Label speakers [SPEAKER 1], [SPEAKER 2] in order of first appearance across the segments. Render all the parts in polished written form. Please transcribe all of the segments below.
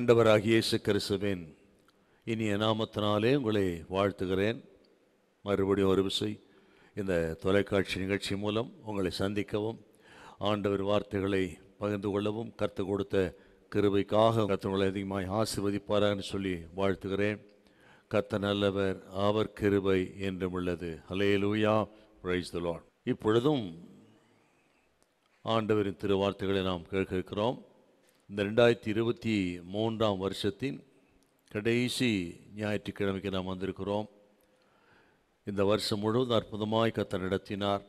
[SPEAKER 1] ஆண்டவராகிய இயேசு கிறிஸ்துவின் இனிய நாமத்தினாலே உங்களை வாழ்த்துகிறேன். மறுபடியும் ஒரு விசை இந்த தொலைக்காட்சி நிகழ்ச்சி மூலம் உங்களை சந்திக்கவும், ஆண்டவர் வார்த்தைகளை பகிர்ந்து கொள்ளவும் கர்த்தர் கொடுத்த கிருபைக்காக கர்த்தர் அதிகமாய் ஆசீர்வதிப்பாரான்னு சொல்லி வாழ்த்துகிறேன். கர்த்தர் நல்லவர், அவர் கிருபை என்றும் உள்ளது. ஹல்லேலூயா, பிரைஸ் தி லார்ட். இப்பொழுதும் ஆண்டவரின் திருவார்த்தைகளை நாம் கேட்க இருக்கிறோம். இந்த 2023 வருஷத்தின் கடைசி ஞாயிற்றுக்கிழமைக்கு நாம் வந்திருக்கிறோம். இந்த வருஷம் முழுவதும் அற்புதமாய் கர்த்தர் நடத்தினார்.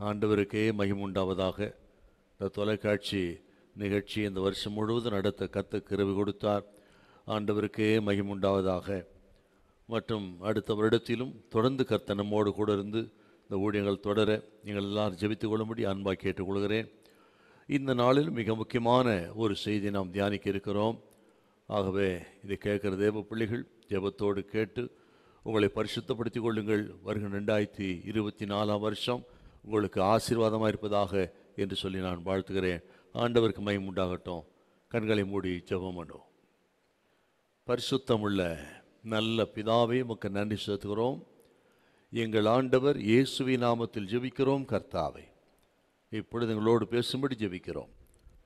[SPEAKER 1] ஆண்டவருக்கே மகிமை உண்டாவதாக. இந்த தொலைக்காட்சி நிகழ்ச்சி இந்த வருஷம் முழுவதும் நடத்த கர்த்தர் கிருபை கொடுத்தார். ஆண்டவருக்கே மகிமை உண்டாவதாக. மற்றும் அடுத்த வருடத்திலும் தொடர்ந்து கர்த்தர் நம்மோடு கூட இருந்து இந்த ஊழியங்கள் தொடர நீங்கள் எல்லாரும் ஜெபித்துக் கொள்ளும்படி அன்பாக கேட்டுக்கொள்கிறேன். இந்த நாளில் மிக முக்கியமான ஒரு செய்தி நாம் தியானிக்க இருக்கிறோம். ஆகவே இதை கேட்கிற தேவ பிள்ளைகள் ஜெபத்தோடு கேட்டு உங்களை பரிசுத்தப்படுத்திக் கொள்ளுங்கள். வருகிற 2024 வருஷம் உங்களுக்கு ஆசீர்வாதமாக இருப்பதாக என்று சொல்லி நான் வாழ்த்துகிறேன். ஆண்டவருக்கு மகிமை உண்டாகட்டும். கண்களை மூடி ஜெபம் பண்ணுவோம். பரிசுத்தமுள்ள நல்ல பிதாவே, உமக்கு நன்றி செலுத்துகிறோம். எங்கள் ஆண்டவர் இயேசுவின் நாமத்தில் ஜெபிக்கிறோம். கர்த்தாவே, இப்பொழுது எங்களோடு பேசும்படி ஜெபிக்கிறோம்.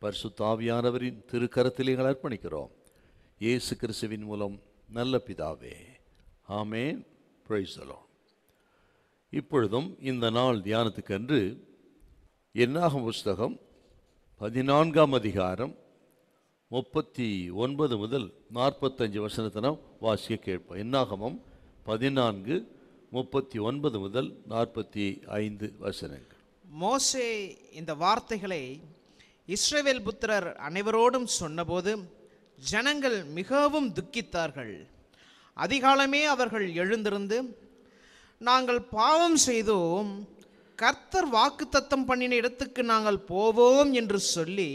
[SPEAKER 1] பரிசுத்த ஆவியானவரின் திருக்கரத்தில் எங்களை அர்ப்பணிக்கிறோம். இயேசு கிறிஸ்துவின் மூலம் நல்ல பிதாவே, ஆமென். Praise the Lord. இப்பொழுதும் இந்த நாள் தியானத்துக்கென்று என்னாகும் புஸ்தகம் 14 அதிகாரம் 39 முதல் 45 வசனத்தை நாம் வாசிக்க கேட்போம். என்னாகமம் 14, 39 முதல் 45 வசனங்கள்.
[SPEAKER 2] மோசே இந்த வார்த்தைகளை இஸ்ரவேல் புத்திரர் அனைவரோடும் சொன்னபோது ஜனங்கள் மிகவும் துக்கித்தார்கள். அதிகாலமே அவர்கள் எழுந்திருந்து, நாங்கள் பாவம் செய்தோம், கர்த்தர் வாக்குத்தத்தம் பண்ணின இடத்துக்கு நாங்கள் போவோம் என்று சொல்லி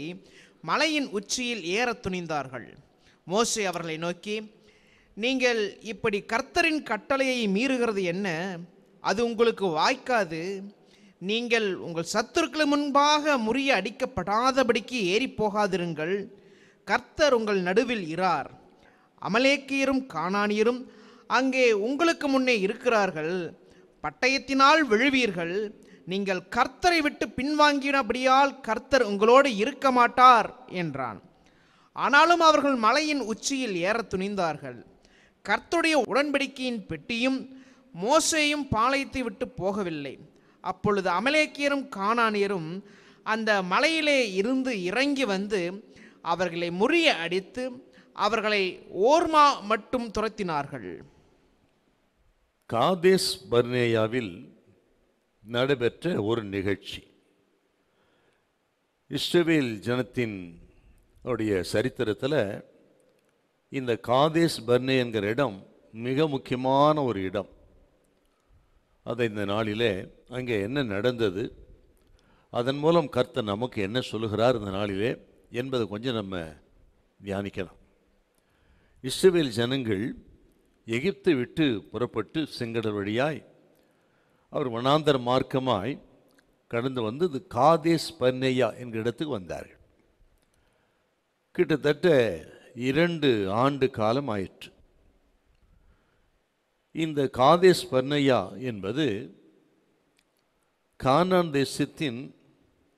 [SPEAKER 2] மலையின் உச்சியில் ஏறத் துணிந்தார்கள். மோசே அவர்களை நோக்கி, நீங்கள் இப்படி கர்த்தரின் கட்டளையை மீறுகிறது என்ன? அது உங்களுக்கு வாய்க்காது. நீங்கள் உங்கள் சத்துருக்கள் முன்பாக முறிய அடிக்கப்படாதபடிக்கு ஏறி போகாதிருங்கள். கர்த்தர் உங்கள் நடுவில் இரார். அமலேக்கியரும் கானானியரும் அங்கே உங்களுக்கு முன்னே இருக்கிறார்கள். பட்டயத்தினால் விழுவீர்கள். நீங்கள் கர்த்தரை விட்டு பின்வாங்கினபடியால் கர்த்தர் உங்களோடு இருக்க மாட்டார் என்றான். ஆனாலும் அவர்கள் மலையின் உச்சியில் ஏறத் துணிந்தார்கள். கர்த்தருடைய உடன்படிக்கையின் பெட்டியும் மோசேயும் பாளையத்தை விட்டு போகவில்லை. அப்பொழுது அமலேக்கியரும் கானானியரும் அந்த மலையிலே இருந்து இறங்கி வந்து அவர்களை முறிய அடித்து அவர்களை ஓர்மா மட்டும் துரத்தினார்கள்.
[SPEAKER 1] காதேஸ் பர்னேயாவில் நடைபெற்ற ஒரு நிகழ்ச்சி. இஸ்ரவேல் ஜனத்தின் உடைய சரித்திரத்தில் இந்த காதேஸ் பர்னே என்கிற இடம் மிக முக்கியமான ஒரு இடம். அதை இந்த நாளிலே அங்கே என்ன நடந்தது, அதன் மூலம் கர்த்தர் நமக்கு என்ன சொல்லுகிறார் இந்த நாளிலே என்பதை கொஞ்சம் நம்ம தியானிக்கலாம். இஸ்ரவேல் ஜனங்கள் எகிப்தை விட்டு புறப்பட்டு செங்கடல் வழியாய் அவர் வனாந்தர மார்க்கமாய் கடந்து வந்து இது காதேஸ் பர்னேயா என்கிற இடத்துக்கு வந்தார்கள். கிட்டத்தட்ட 2 ஆண்டு காலம் ஆயிற்று. இந்த காதேஸ் பர்னேயா என்பது கானான் தேசத்தின்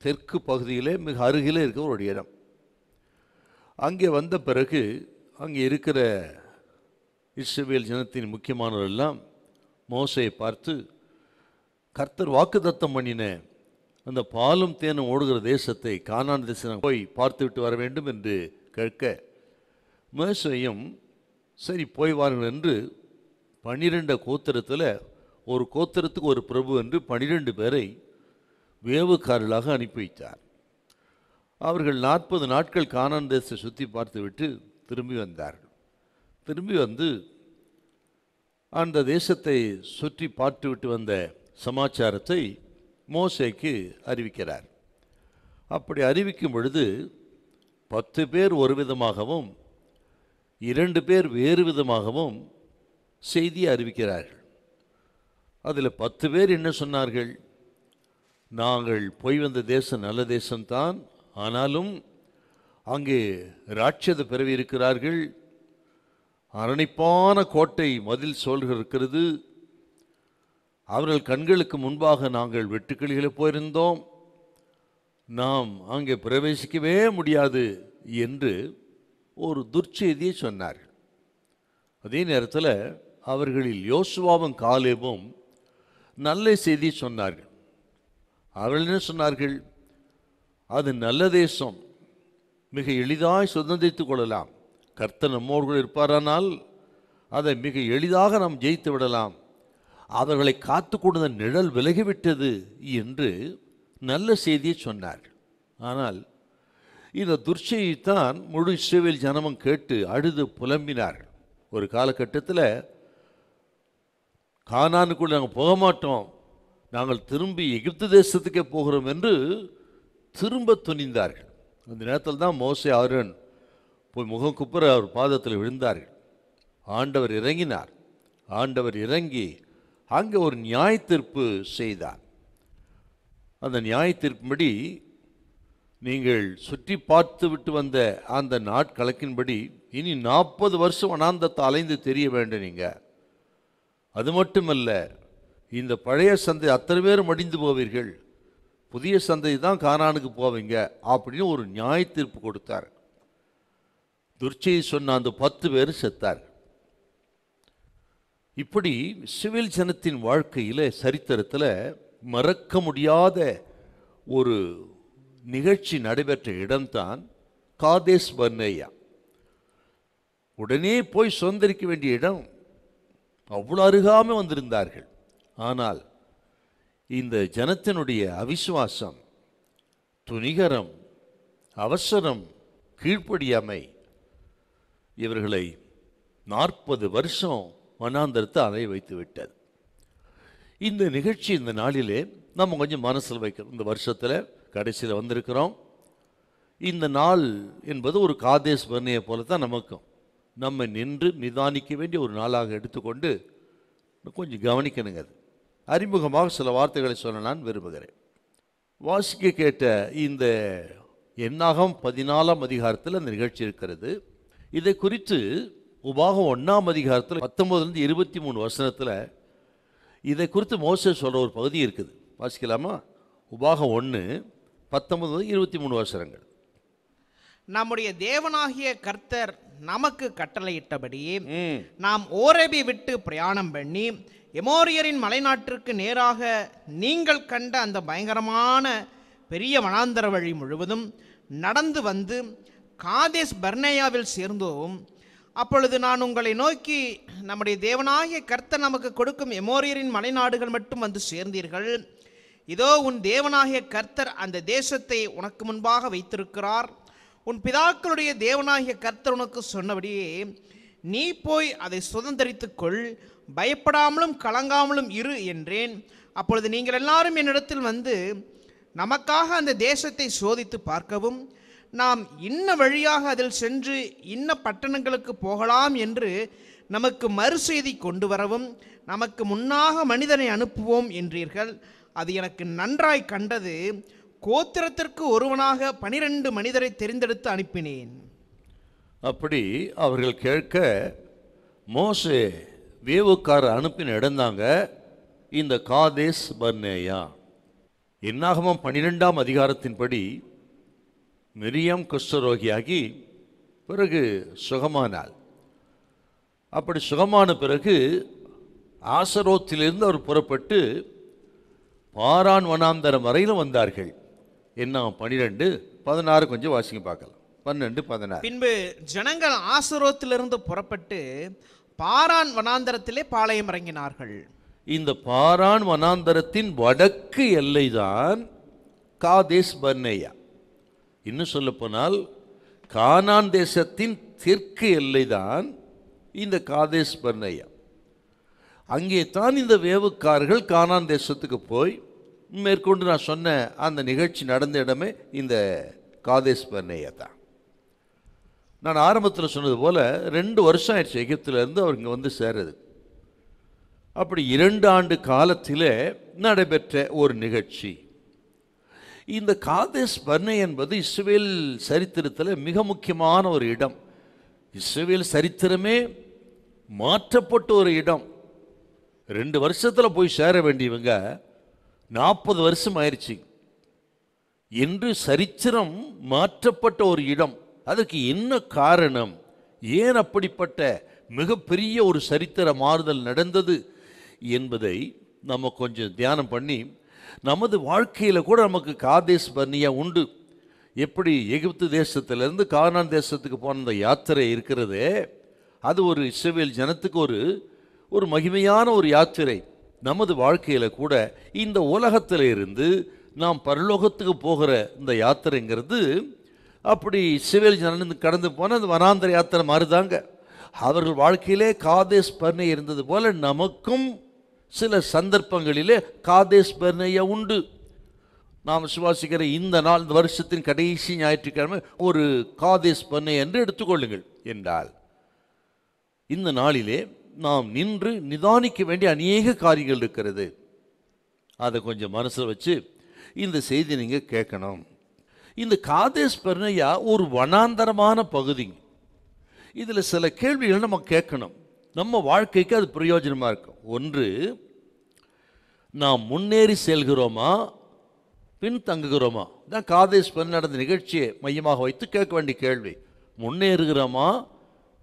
[SPEAKER 1] தெற்கு பகுதியிலே மிக அருகிலே இருக்கிற ஒரு இடம். அங்கே வந்த பிறகு அங்கே இருக்கிற இஸ்ரவேல் ஜனத்தின் முக்கியமானவரெல்லாம் மோசையை பார்த்து, கர்த்தர் வாக்குத்தத்தம் பண்ணின அந்த பாலும் தேனும் ஓடுகிற தேசத்தை, கானான் தேசம் போய் பார்த்து விட்டு வர வேண்டும் என்று கேட்க, மோசேயும் சரி போய் வாருங்கள் என்று 12 கோத்திரத்தில் ஒரு கோத்திரத்துக்கு ஒரு பிரபு என்று 12 பேரை வேவுக்காரர்களாக அனுப்பி வைத்தார். அவர்கள் 40 நாட்கள் கானான் தேசத்தை சுற்றி பார்த்துவிட்டு திரும்பி வந்தார்கள். திரும்பி வந்து அந்த தேசத்தை சுற்றி பார்த்துவிட்டு வந்த சமாச்சாரத்தை மோசேக்கு அறிவிக்கிறார். அப்படி அறிவிக்கும் பொழுது 10 பேர் ஒரு விதமாகவும் 2 பேர் வேறு விதமாகவும் செய்தியை அறிவிக்கிறார்கள். அதில் 10 பேர் என்ன சொன்னார்கள்? நாங்கள் போய் வந்த தேசம் நல்ல தேசம்தான், ஆனாலும் அங்கே ராட்சத பிறவி இருக்கிறார்கள், அரணிப்பான கோட்டை மதில் சோல்கள் இருக்கிறது. அவர்கள் கண்களுக்கு முன்பாக நாங்கள் வெட்டுக்கிளிகளை போயிருந்தோம், நாம் அங்கே பிரவேசிக்கவே முடியாது என்று ஒரு துர்ச்செய்தியை சொன்னார்கள். அதே நேரத்தில் அவர்களில் யோசுவாவும் காலேபும் நல்ல செய்தி சொன்னார்கள். அவர்கள் என்ன சொன்னார்கள்? அது நல்ல தேசம், மிக எளிதாய் சுதந்திரித்துக் கொள்ளலாம். கர்த்தர் நம்மோடு இருப்பாரானால் அதை மிக எளிதாக நாம் ஜெயித்து விடலாம். அவர்களை காத்து கொண்ட நிழல் விலகிவிட்டது என்று நல்ல செய்தியை சொன்னார். ஆனால் இந்த துர்ச்செய்தித்தான் முழு இஸ்ரவேல் ஜனமும் கேட்டு அழுது புலம்பினார். ஒரு காலகட்டத்தில் கானானுக்குள்ள நாங்கள் போக மாட்டோம், நாங்கள் திரும்பி எகிப்து தேசத்துக்கே போகிறோம் என்று திரும்ப துணிந்தார்கள். அந்த நேரத்தில் தான் மோசே ஆரோன் போய் முகம் குப்புற அவர் பாதத்தில் விழுந்தார்கள். ஆண்டவர் இறங்கினார். ஆண்டவர் இறங்கி அங்கே ஒரு நியாய தீர்ப்பு செய்தார். அந்த நியாய தீர்ப்பின்படி நீங்கள் சுற்றி பார்த்து விட்டு வந்த அந்த நாட்கணக்கின்படி இனி 40 வருஷம் வனாந்தத்தை அலைந்து தெரிய வேண்டும். நீங்கள் அது மட்டுமல்ல, இந்த பழைய சந்தை அத்தனை பேரும் மடிந்து போவீர்கள், புதிய சந்தை தான் கானானுக்கு போவீங்க அப்படின்னு ஒரு நியாய தீர்ப்பு கொடுத்தார். துர்ச்செய்தி சொன்ன அந்த 10 பேர் செத்தார். இப்படி இஸ்ரவேல் ஜனத்தின் வாழ்க்கையில் சரித்திரத்தில் மறக்க முடியாத ஒரு நிகழ்ச்சி நடைபெற்ற இடம்தான் காதேஸ் பர்னேயா. உடனே போய் சுதந்திரிக்க வேண்டிய இடம், அவ்வளோ அருகாமல் வந்திருந்தார்கள். ஆனால் இந்த ஜனத்தினுடைய அவிசுவாசம், துணிகரம், அவசரம், கீழ்ப்படியாமை இவர்களை 40 வருஷம் வனாந்தரத்தை அலைய வைத்து விட்டது. இந்த நிகழ்ச்சி இந்த நாளிலே நம்ம கொஞ்சம் மனசில் வைக்கிறோம். இந்த வருஷத்தில் கடைசியில் வந்திருக்கிறோம். இந்த நாள் என்பது ஒரு காதேஸ் பர்னேயை போல தான் நமக்கும். நம்ம நின்று நிதானிக்க வேண்டிய ஒரு நாளாக எடுத்துக்கொண்டு கொஞ்சம் கவனிக்கணுங்க. அது அறிமுகமாக சில வார்த்தைகளை சொல்ல நான் விரும்புகிறேன். வாசிக்க கேட்ட இந்த என்னாகம் 14ஆம் அதிகாரத்தில் அந்த நிகழ்ச்சி இருக்கிறது. இதை குறித்து உபாகம் 1ஆம் அதிகாரத்தில் 19 to 23 வசனத்தில் இதை குறித்து மோசே சொல்கிற ஒரு பகுதி இருக்குது. வாசிக்கலாமா? உபாகம் 1 19 to 23 வசனங்கள்.
[SPEAKER 2] நம்முடைய தேவனாகிய கர்த்தர் நமக்கு கட்டளையிட்டபடி நாம் ஓரேபை விட்டு பிரயாணம் பண்ணி எமோரியரின் மலைநாட்டிற்கு நேராக நீங்கள் கண்ட அந்த பயங்கரமான பெரிய வனாந்தர வழி முழுவதும் நடந்து வந்து காதேஸ் பர்னேயாவில் சேர்ந்தோம். அப்பொழுது நான் உங்களை நோக்கி, நம்முடைய தேவனாகிய கர்த்தர் நமக்கு கொடுக்கும் எமோரியரின் மலைநாடுகள் மட்டும் வந்து சேர்ந்தீர்கள். இதோ உன் தேவனாகிய கர்த்தர் அந்த தேசத்தை உனக்கு முன்பாக வைத்திருக்கிறார். உன் பிதாக்களுடைய தேவனாகிய கர்த்தர் உனக்கு சொன்னபடியே நீ போய் அதை சுதந்தரித்துக்கொள், பயப்படாமலும் கலங்காமலும் இரு என்றேன். அப்பொழுது நீங்கள் எல்லாரும் என்னிடத்தில் வந்து நமக்காக அந்த தேசத்தை சோதித்து பார்க்கவும், நாம் இன்ன வழியாக அதில் சென்று இன்ன பட்டணங்களுக்கு போகலாம் என்று நமக்கு மறுசெய்தி கொண்டு வரவும் நமக்கு முன்னாக மனிதனை அனுப்புவோம் என்றீர்கள். அது எனக்கு நன்றாய் கண்டது. கோத்திரத்திற்கு ஒருவனாக 12 மனிதரை தெரிந்தெடுத்து அனுப்பினேன்.
[SPEAKER 1] அப்படி அவர்கள் கேட்க மோசே வேவுக்கார அனுப்பின இடம்தாங்க இந்த காதேஸ் பர்னேயா. என்னாகமம் 12ஆம் அதிகாரத்தின்படி மிரியம் குஷ்டரோகியாகி பிறகு சுகமானாள். அப்படி சுகமான பிறகு ஆசரோத்திலிருந்து அவர் புறப்பட்டு பாரான் வனாந்தரம் வரையிலும் வந்தார்கள். என்ன 12:16 கொஞ்சம் வாசிங்க பார்க்கலாம். 12:16.
[SPEAKER 2] பின்பு ஜனங்கள் ஆசரோத்திலிருந்து புறப்பட்டு பாரான் வனாந்தரத்திலே பாளையம் இறங்கினார்கள்.
[SPEAKER 1] இந்த பாரான் வனாந்தரத்தின் வடக்கு எல்லைதான் காதேஸ் பர்னேயா. இன்னும் சொல்ல போனால் கானான் தேசத்தின் தெற்கு எல்லைதான் இந்த காதேஸ் பர்னேயா. அங்கே தான் இந்த வேவுக்காரர்கள் கானான் தேசத்துக்கு போய் மேற்கொண்டு நான் சொன்ன அந்த நிகழ்ச்சி நடந்த இடமே இந்த காதேஸ் பர்னேயா தான். நான் ஆரம்பத்தில் சொன்னது போல் 2 வருஷம் ஆயிடுச்சு எகிப்திலேருந்து அவர் இங்கே வந்து சேர்றது. அப்படி 2 ஆண்டு காலத்தில் நடைபெற்ற ஒரு நிகழ்ச்சி. இந்த காதேஸ் பர்னே என்பது இஸ்ரவேல் சரித்திரத்தில் மிக முக்கியமான ஒரு இடம். இஸ்ரவேல் சரித்திரமே மாற்றப்பட்ட ஒரு இடம். 2 வருஷத்தில் போய் சேர வேண்டியவங்க 40 வருஷம் ஆயிடுச்சு. என்று சரித்திரம் மாற்றப்பட்ட ஒரு இடம். அதுக்கு என்ன காரணம்? ஏன் அப்படிப்பட்ட மிகப்பெரிய ஒரு சரித்திர மாறுதல் நடந்தது என்பதை நம்ம கொஞ்சம் தியானம் பண்ணி, நமது வாழ்க்கையில் கூட நமக்கு காதேஸ் பர்னியா உண்டு. எப்படி எகிப்து தேசத்திலிருந்து கானான் தேசத்துக்கு போன அந்த யாத்திரை இருக்கிறதே, அது ஒரு இஸ்ரவேல் ஜனத்துக்கு ஒரு மகிமையான ஒரு யாத்திரை. நமது வாழ்க்கையில் கூட இந்த உலகத்தில் இருந்து நாம் பரலோகத்துக்கு போகிற இந்த யாத்திரைங்கிறது அப்படி இஸ்ரவேல் ஜனன் கடந்து போன அந்த வனாந்தர யாத்திரை மாதிரிதாங்க. அவர்கள் வாழ்க்கையிலே காதேஸ் பர்னே இருந்தது போல நமக்கும் சில சந்தர்ப்பங்களிலே காதேஸ் பர்னேயா உண்டு. நாம் விசுவாசிக்கிற இந்த நாள், இந்த வருஷத்தின் கடைசி ஞாயிற்றுக்கிழமை ஒரு காதேஸ் பர்னே என்று எடுத்துக்கொள்ளுங்கள் என்றால், இந்த நாளிலே நாம் நின்று நிதானிக்க வேண்டிய அநேக காரியங்கள் இருக்கிறது. அதை கொஞ்சம் மனசில் வச்சு இந்த செய்தி நீங்கள் கேட்கணும். இந்த காதேஸ் பர்னேயா ஒரு வனாந்தரமான பகுதி. இதில் சில கேள்விகள் நம்ம கேட்கணும். நம்ம வாழ்க்கைக்கு அது பிரயோஜனமாக இருக்கும். ஒன்று, நாம் முன்னேறி செல்கிறோமா பின்தங்குகிறோமா? தான் காதேஸ் பர்னே நடந்த நிகழ்ச்சியை மையமாக வைத்து கேட்க வேண்டிய கேள்வி. முன்னேறுகிறோமா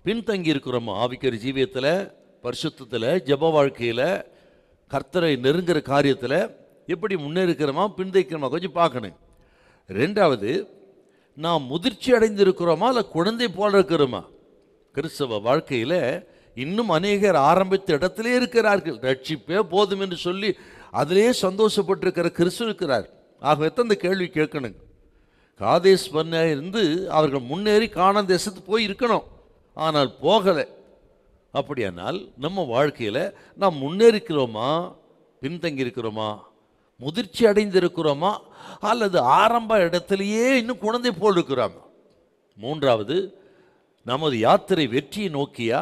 [SPEAKER 1] பின்தங்கி இருக்கிறோமா? ஆவிக்குரிய ஜீவியத்தில், பரிசுத்தத்தில், ஜெப வாழ்க்கையில், கர்த்தரை நெருங்குற காரியத்தில் எப்படி முன்னேறுக்கிறோமா பின்தங்கிக்கிறோமா கொஞ்சம் பார்க்கணும். 2வது, நாம் முதிர்ச்சி அடைந்திருக்கிறோமா இல்லை குழந்தை போல இருக்கிறோமா? கிறிஸ்தவ வாழ்க்கையில் இன்னும் அநேகர் ஆரம்பித்த இடத்திலே இருக்கிறார்கள். ரட்சிப்பே போதும் என்று சொல்லி அதிலே சந்தோஷப்பட்டிருக்கிற கிறிஸ்து இருக்கிறார். ஆகவே இந்த கேள்வி கேட்கணுங்க. காதேஸ் பர்னே இருந்து அவர்கள் முன்னேறி கானான் தேசத்துக்கு போய் இருக்கணும், ஆனால் போகலை. அப்படியானால் நம்ம வாழ்க்கையில் நாம் முன்னேறிக்கிறோமா பின்தங்கி இருக்கிறோமா? முதிர்ச்சி அடைந்திருக்கிறோமா அல்லது ஆரம்ப இடத்திலேயே இன்னும் குழந்தை போல் இருக்கிறோமா? 3வது, நமது யாத்திரை வெற்றியை நோக்கியா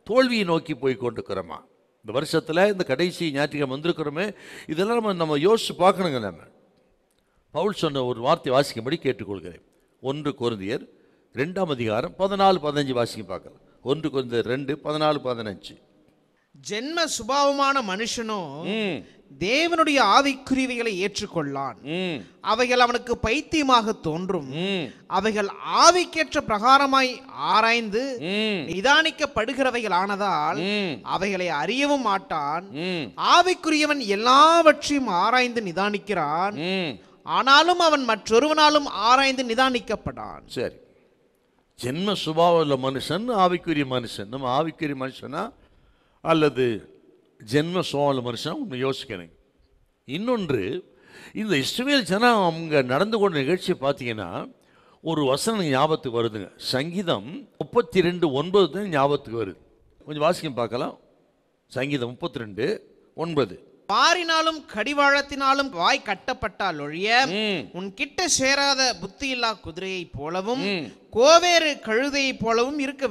[SPEAKER 1] தோல்வியை நோக்கி போய் கொண்டிருக்கிறோமா? இந்த வருஷத்தில் இந்த கடைசி ஞாயிற்றுக்கிழமை வந்திருக்கிறோமே, இதெல்லாம் நம்ம யோசிச்சு பார்க்கணுங்க. நம்ம பவுல் சொன்ன ஒரு வார்த்தை வாசிக்கும்படி கேட்டுக்கொள்கிறேன். 1 கொரிந்தியர் 2ஆம் அதிகாரம் 14-15 வாசிக்க பார்க்கலாம். 1 கொரிந்தியர் 2:14-15.
[SPEAKER 2] ஜென்ம சுபாவமான மனுஷனும் தேவனுடைய ஆவிக்குரியவைகளை ஏற்றுக்கொள்ளான். அவைகள் அவனுக்கு பைத்தியமாக தோன்றும். அவைகள் ஆவிக்கேற்ற பிரகாரமாய் ஆராய்ந்து நிதானிக்கப்படுகிறவைகள் ஆனதால் அவைகளை அறியவும் மாட்டான். ஆவிக்குரியவன் எல்லாவற்றையும் ஆராய்ந்து நிதானிக்கிறான், ஆனாலும் அவன் மற்றொருவனாலும் ஆராய்ந்து நிதானிக்கப்படான்.
[SPEAKER 1] சரி, ஜென்ம சுபாவம் உள்ள மனுஷன் ஆவிக்குரிய மனுஷன். நம்ம ஆவிக்குரிய மனுஷனா அல்லது ஜென்ம சுபாவ மனுஷன் ஒன்று யோசிக்கணும். இன்னொன்று, இந்த இஸ்ரவேல் ஜனம் அவங்க நடந்து கொண்ட நிகழ்ச்சியை பார்த்தீங்கன்னா ஒரு வசனம் ஞாபகத்துக்கு வருதுங்க. சங்கீதம் 32:9 ஞாபகத்துக்கு வருது. கொஞ்சம் வாசிக்க பார்க்கலாம். சங்கீதம் 32:9.
[SPEAKER 2] பாரினாலும் கடிவாளத்தினாலும் வாய் கட்டப்பட்டால் ஒழிய உன் கிட்ட சேராத புத்தியில்லா குதிரையை போலவும் கோவேறு கழுதையை போலவும் இருக்க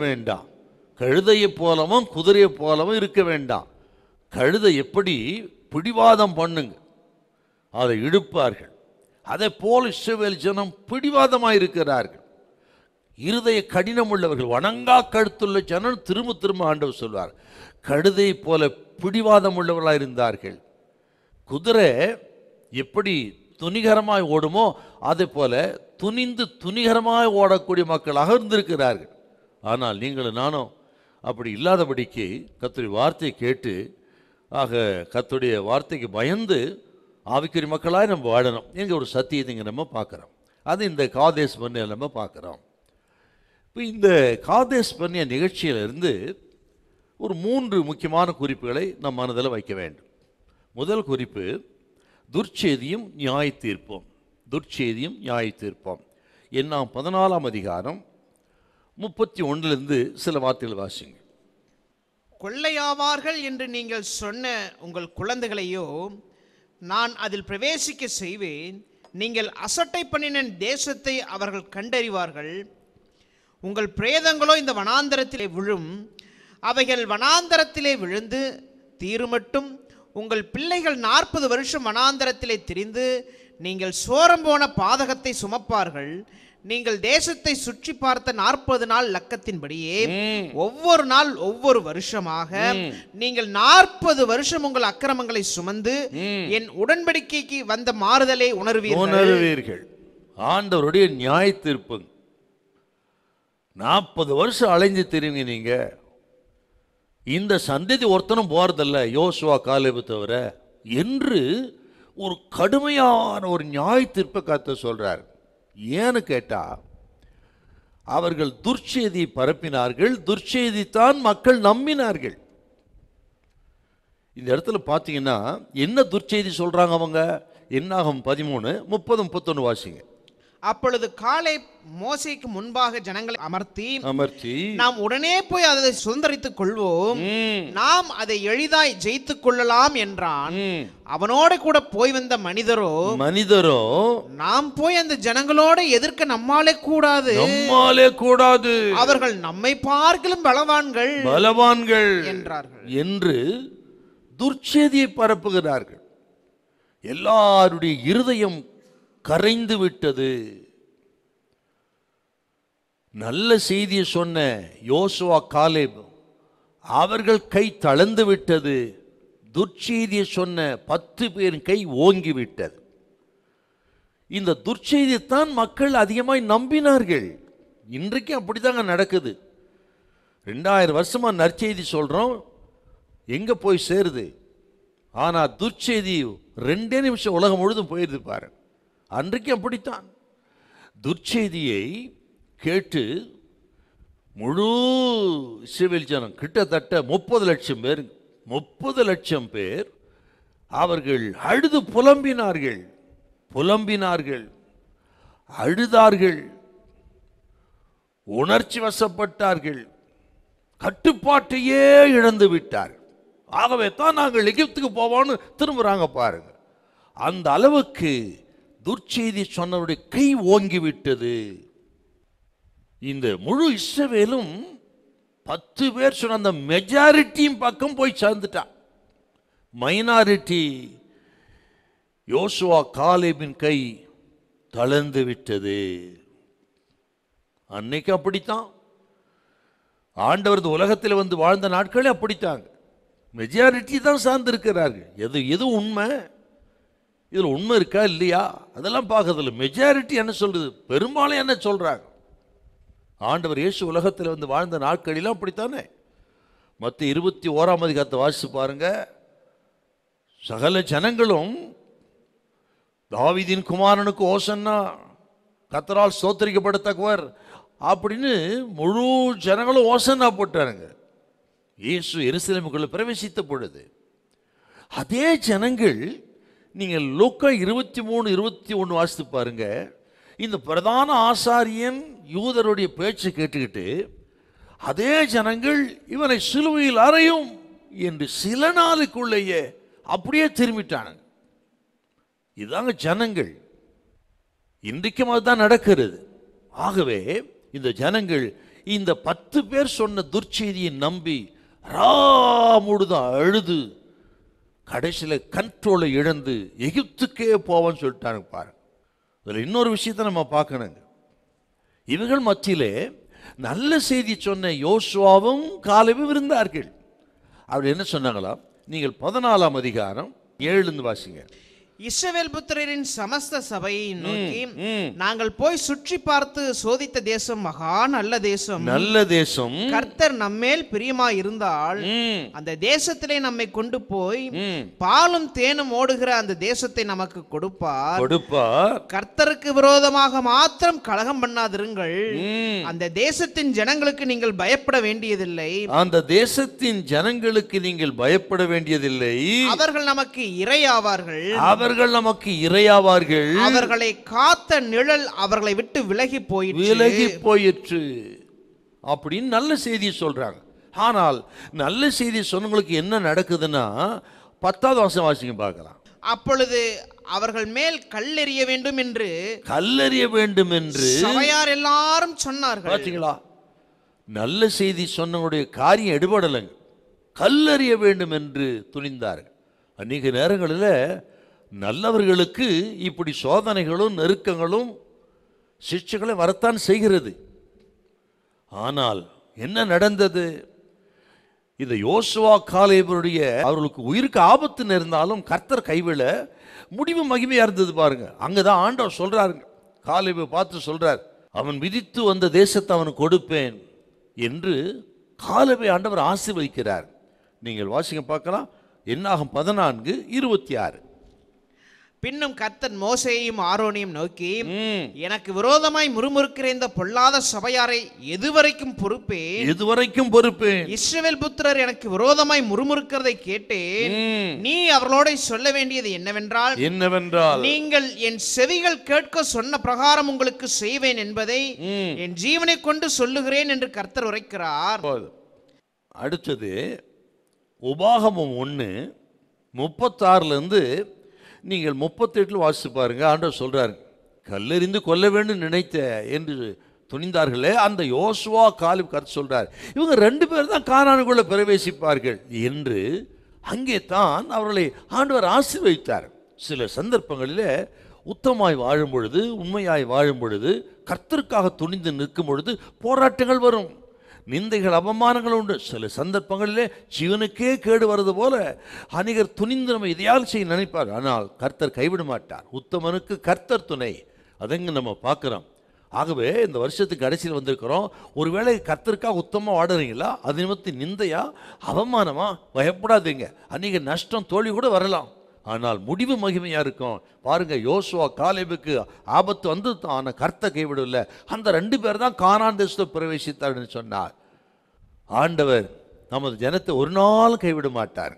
[SPEAKER 2] வேண்டாம். கழுதையை போலவும் குதிரையை போலவும் இருக்க வேண்டாம். கழுதை எப்படி பிடிவாதம் பண்ணுங்க, அதை இழுப்பார்கள். அதை போல் இஸ்ரவேல் ஜனம் பிடிவாதமாக இருக்கிறார்கள். இருதய கடினம் உள்ளவர்கள், வணங்கா கழுத்துள்ள ஜனம் திரும்ப திரும்ப ஆண்டவர் சொல்வார். கழுதை போல பிடிவாதம் உள்ளவர்களாக இருந்தார்கள். குதிரை எப்படி துணிகரமாய் ஓடுமோ அதே போல துணிந்து துணிகரமாய் ஓடக்கூடிய மக்களாக இருந்திருக்கிறார்கள். ஆனால் நீங்களும் நானும் அப்படி இல்லாதபடிக்கு கர்த்தருடைய வார்த்தையை கேட்டு, ஆக கர்த்தருடைய வார்த்தைக்கு பயந்து ஆவிக்குரிய மக்களாக நம்ம வாழணும் என்கிற ஒரு சத்தியத்தை இங்கே நம்ம பார்க்குறோம். அது இந்த காதேஸ் பர்னே நம்ம பார்க்குறோம். இப்போ இந்த காதேஸ் பர்னே நிகழ்ச்சியிலிருந்து ஒரு 3 முக்கியமான குறிப்புகளை நம் மனதில் வைக்க வேண்டும். முதல் குறிப்பு, துர்ச்செய்தியும் நியாய தீர்ப்போம். துர்ச்செய்தியும் நியாய தீர்ப்போம். என்னாம் 14ஆம் அதிகாரம் 31 சில வார்த்தைகள் வாசிங்க. கொள்ளையாவார்கள் என்று நீங்கள் சொன்ன உங்கள் குழந்தைகளையோ நான் அதில் பிரவேசிக்க செய்வேன். நீங்கள் அசட்டை பண்ணின தேசத்தை அவர்கள் கண்டறிவார்கள். உங்கள் பிரேதங்களோ இந்த வனாந்தரத்திலே விழும். அவைகள் வனாந்தரத்திலே விழுந்து தீருமட்டும் உங்கள் பிள்ளைகள் 40 வருஷம் வனாந்தரத்திலே திரிந்து நீங்கள் சோரம் போன பாதகத்தை சுமப்பார்கள். நீங்கள் தேசத்தை சுற்றி பார்த்த 40 நாள் லக்கத்தின்படியே ஒவ்வொரு நாள் ஒவ்வொரு வருஷமாக நீங்கள் 40 வருஷம் உங்கள் அக்கிரமங்களை சுமந்து என் உடன்படிக்கைக்கு வந்த மாறுதலை உணர்வீர்கள்.
[SPEAKER 1] ஆண்டவருடைய நியாய தீர்ப்பு. 40 வருஷம் அலைஞ்சு தெரியுங்க நீங்க. இந்த சந்ததி ஒருத்தனும் போறதில்ல யோசுவா காலேபு தவிர என்று ஒரு கடுமையான ஒரு நியாய தீர்ப்பை கர்த்தர் சொல்றார். ஏன்னு கேட்டா, அவர்கள் துர்ச்செய்தி பரப்பினார்கள், துர்ச்செய்தி தான் மக்கள் நம்பினார்கள். இந்த இடத்துல பார்த்தீங்கன்னா என்ன துர்ச்செய்தி சொல்றாங்க அவங்க? என்னாகும் 13:30-31 வாசிங்க.
[SPEAKER 2] அப்பொழுது காலை மோசேக்கு முன்பாக ஜனங்களை அமர்த்தி நாம் உடனே போய் அதை சுதந்தரித்துக் கொள்வோம், நாம் அதை எளிதாய் ஜெயித்துக் கொள்ளலாம் என்றான். அவனோட கூட போய் வந்த மனிதரோ நாம் போய் அந்த ஜனங்களோட எதிர்க்க நம்மாலே கூடாது, அவர்கள் நம்மை பார்க்கலும் பலவான்கள் என்றார்கள் என்று
[SPEAKER 1] துர்ச்செய்தியை பரப்புகிறார்கள். எல்லாருடைய இருதயம் கரைந்து விட்டது. நல்ல செய்தியை சொன்ன யோசுவா காலேப் அவர்கள் கை தளர்ந்து விட்டது. துர்ச்செய்தியை சொன்ன 10 பேரின் கை ஓங்கி விட்டது. இந்த துர்ச்செய்தியைத்தான் மக்கள் அதிகமாய் நம்பினார்கள். இன்றைக்கு அப்படித்தாங்க நடக்குது. 2000 வருஷமா நற்செய்தி சொல்றோம், எங்க போய் சேருது? ஆனா துர்ச்செய்தி 2 நிமிஷம் உலகம் முழுதும் போயிருது பாரு. அன்றைக்கு அப்படித்தான். துர்ச்செய்தியை கேட்டு முழு இஸ்ரவேல் ஜனம் கிட்டத்தட்ட 30 லட்சம் பேர் அவர்கள் அழுது புலம்பினார்கள், அழுதார்கள், உணர்ச்சி வசப்பட்டார்கள், கட்டுப்பாட்டையே இழந்து விட்டார். ஆகவே தான் நாங்கள் எகிப்துக்கு போவோம்னு திரும்புறாங்க பாருங்க. அந்த அளவுக்கு துர்ச்செய்தி சொன்னவருடைய கை ஓங்கி விட்டது. இந்த முழு இஸ்ரவேலும் 10 பேர் சொன்ன அந்த மெஜாரிட்டியும் பக்கம் போய் சேர்ந்துட்டான். மைனாரிட்டி யோசுவா காலேபின் கை தளர்ந்து விட்டது. அன்னைக்கு அப்படித்தான். ஆண்டவர் உலகத்தில் வந்து வாழ்ந்த நாட்களே அப்படித்தாங்க. மெஜாரிட்டி தான் சார்ந்து இருக்கிறார்கள். எது உண்மை, இதில் உண்மை இருக்கா இல்லையா அதெல்லாம் பார்க்கறதில்ல. மெஜாரிட்டி என்ன சொல்றது, பெரும்பாலும் என்ன சொல்றாங்க. ஆண்டவர் இயேசு உலகத்தில் வந்து வாழ்ந்த நாட்களிலும் அப்படித்தானே. மத்திய 21ஆம் அதிகாரத்தை வாசித்து பாருங்க. சகல ஜனங்களும் தாவீதின் குமாரனுக்கு ஓசன்னா, கர்த்தரால் ஸ்தோத்திரிக்கப்படத்தக்கவர் அப்படின்னு முழு ஜனங்களும் ஓசன்னா போட்டாருங்க. இயேசு எருசலேமுக்குள்ள பிரவேசித்த பொழுது அதே ஜனங்கள், நீங்கள் லூக்கா 23:21 வாசித்து பாருங்க. இந்த பிரதான ஆசாரியன் யூதருடைய பேச்சு கேட்டுக்கிட்டு அதே ஜனங்கள் இவனை சிலுவையில் அறையும் என்று சில நாளுக்குள்ளேயே அப்படியே திரும்பிட்டாங்க. இதாங்க ஜனங்கள். இன்றைக்கும் அதுதான் நடக்கிறது. ஆகவே இந்த ஜனங்கள் இந்த 10 பேர் சொன்ன துர்ச்செய்தியை நம்பி ராமுடுதான் அழுது கடைசியில் கண்ட்ரோலை இழந்து எகிப்துக்கே போவான்னு சொல்லிட்டாங்க பாருங்க. அதில் இன்னொரு விஷயத்தை நம்ம பார்க்கணுங்க. இவர்கள் மத்தியிலே நல்ல செய்தி சொன்ன யோசுவாவும் காலேபும் இருந்தார்கள். அவர் என்ன சொன்னாங்களா? நீங்கள் 14ஆம் அதிகாரம் 7 வாசிங்க.
[SPEAKER 2] இஸ்ரவேல் புத்திரரின் சமஸ்த சபையை நோக்கி, நாங்கள் போய் சுற்றி பார்த்து சோதித்த தேசம் மகா நல்ல தேசம். கர்த்தர் நம்மேல் பிரியமாய் இருந்தால் அந்த தேசத்திலே நம்மை கொண்டு போய் பாலும் தேனும் ஓடுகிற அந்த தேசத்தை நமக்கு கொடுப்பார். கர்த்தருக்கு விரோதமாக மாத்திரம் கலகம் பண்ணாதிருங்கள். அந்த தேசத்தின் ஜனங்களுக்கு நீங்கள் பயப்பட வேண்டியதில்லை. அவர்கள் நமக்கு இரையாவார்கள். அவர்களை காத்த நிழல் அவர்களை விட்டு விலகி போயிற்று
[SPEAKER 1] அப்படின்னு நல்ல செய்தி சொல்றாங்க. ஆனால் நல்ல செய்தி சொன்னவங்களுக்கு என்ன நடக்குதுன்னா 10வது வசனம் வாசிங்க பார்க்கலாம்.
[SPEAKER 2] அப்பொழுது அவர்கள் மேல் கல்லெறிய வேண்டும் என்று சபையார் எல்லாரும் சொன்னார்கள்.
[SPEAKER 1] பாத்தீங்களா, நல்ல செய்தி சொன்னவங்களுடைய காரியம் எடுபடலைங்க. கல்லெறிய வேண்டும் என்று துணிந்தார்கள். அநேக நேரங்களில் நல்லவர்களுக்கு இப்படி சோதனைகளும் நெருக்கங்களும் சிக்ஷைகளை வரத்தான் செய்கிறது. ஆனால் என்ன நடந்தது? இந்த யோசுவா காலேபருடைய அவர்களுக்கு உயிருக்கு ஆபத்து நேர்ந்தாலும் கர்த்தர் கைவிட முடிவு மகிமையா இருந்தது பாருங்க. அங்கதான் ஆண்டவர் சொல்றாருங்க, காலேபை பார்த்து சொல்றார், அவன் விதித்து வந்த தேசத்தை அவனுக்கு கொடுப்பேன் என்று காலேபை ஆண்டவர் ஆசீர்வதிக்கிறார். நீங்கள் வாசிங்க பார்க்கலாம், என்னாகும் 14:26.
[SPEAKER 2] பின்னும் கர்த்தர் மோசேயையும் ஆரோனையும் நோக்கி, எனக்கு விரோதமாய் முறுமுறுக்கிற இந்த பொல்லாத சபையாரை எதுவரைக்கும் பொறுப்பேன்? இஸ்ரவேல் புத்திரர் எனக்கு விரோதமாய் முறுமுறுக்கிறதை கேட்டேன். நீ அவர்களோட சொல்ல வேண்டியது என்னவென்றால், நீங்கள் என் செவிகள் கேட்க சொன்ன பிரகாரம் உங்களுக்கு செய்வேன் என்பதை என் ஜீவனை கொண்டு சொல்லுகிறேன் என்று கர்த்தர் உரைக்கிறார்.
[SPEAKER 1] அடுத்தது உபாகமம் 1:36 நீங்கள் 38 வாசித்து பாருங்க. ஆண்டவர் சொல்றாரு, கல்லெறிந்து கொல்ல வேண்டும் நினைத்த என்று துணிந்தார்களே அந்த யோசுவா காலேப் கர்த்தர் சொல்றார், இவங்க 2 பேர் தான் கானானுக்குள்ள பிரவேசிப்பார்கள் என்று. அங்கே தான் அவர்களை ஆண்டவர் ஆசீர்வதித்தார். சில சந்தர்ப்பங்களிலே உத்தமாய் வாழும் பொழுது, உண்மையாய் வாழும் பொழுது, கர்த்தருக்காக துணிந்து நிற்கும் பொழுது போராட்டங்கள் வரும், நிந்தைகள் அவமானங்கள் உண்டு. சில சந்தர்ப்பங்களிலே ஜீவனுக்கே கேடு வருது போல அநேகர் துணிந்து நம்ம இதையால் செய்ய நினைப்பார். ஆனால் கர்த்தர் கைவிட மாட்டார். உத்தமனுக்கு கர்த்தர் துணை. அதங்க நம்ம பார்க்குறோம். ஆகவே இந்த வருஷத்துக்கு கடைசியில் வந்திருக்கிறோம். ஒருவேளை கர்த்தருக்காக உத்தமமாக வாடுறீங்களா, அது நிமித்தம் நிந்தையா அவமானமா, பயப்படாதீங்க. அநேக நஷ்டம் தோல்வி கூட வரலாம், ஆனால் முடிவு மகிமையா இருக்கும். பாருங்க, யோசுவா காலேபுக்கு ஆபத்து வந்து ஆன கர்த்தர் கைவிடவில்லை. அந்த 2 பேர் தான் கானான் தேசத்தை பிரவேசித்தார்னு சொன்னார். ஆண்டவர் நமது ஜனத்தை ஒரு நாள் கைவிட மாட்டார்.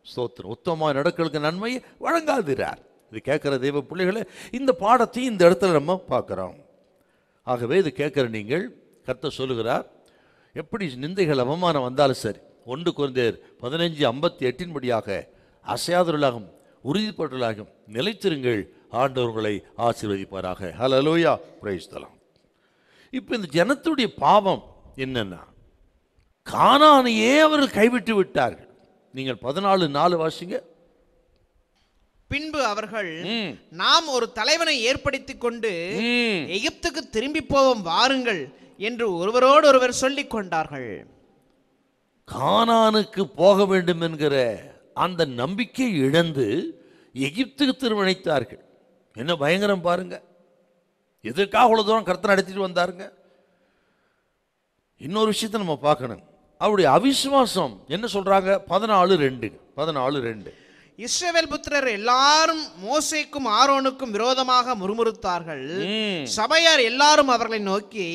[SPEAKER 1] ஸ்தோத்திரம். உத்தமமான நடக்களுக்கு நன்மையை வழங்காதிரார். இது கேட்கிற தெய்வ பிள்ளைகளை இந்த பாடத்தையும் இந்த இடத்துல நம்ம பார்க்கிறோம். ஆகவே இது கேட்கிற நீங்கள், கர்த்தர் சொல்லுகிறார், எப்படி நிந்தைகள் அவமானம் வந்தாலும் சரி, 1 கொரிந்தியர் 15:58 படியாக அசையாதவர்களாகும் உறுதிப்பட்டவர்களாகும் நிலைத்திருங்கள், ஆண்டவர்களை ஆசீர்வதிப்பாராக. ஹல்லேலூயா, பிரைஸ் தி லார்ட். இப்போ இந்த ஜனத்துடைய பாவம் என்னன்னா, கானானையே அவர்கள் கைவிட்டு விட்டார்கள். நீங்கள் 14:4 வாசிங்க.
[SPEAKER 2] பின்பு அவர்கள், நாம் ஒரு தலைவனை ஏற்படுத்திக் கொண்டு எகிப்துக்கு திரும்பி போவோம் வாருங்கள் என்று ஒருவரோடு ஒருவர் சொல்லிக் கொண்டார்கள்.
[SPEAKER 1] கானானுக்கு போக வேண்டும் என்கிற அந்த நம்பிக்கை இழந்து எகிப்துக்கு திருமணித்தார்கள். என்ன பயங்கரம் பாருங்க. எதற்காக அவ்வளவு தூரம் கர்த்தர் நடத்திட்டு வந்தாருங்க. இன்னொரு விஷயத்தை நம்ம பார்க்கணும். அவருடைய அவிசுவாசம் என்ன சொல்றாங்க? 14:2
[SPEAKER 2] இஸ்ரவேல் புத்திரர் எல்லாரும் மோசேக்கும் ஆரோனுக்கும் விரோதமாக முறுமுறுத்தார்கள். சபையார் எல்லாரும் அவர்களை நோக்கி,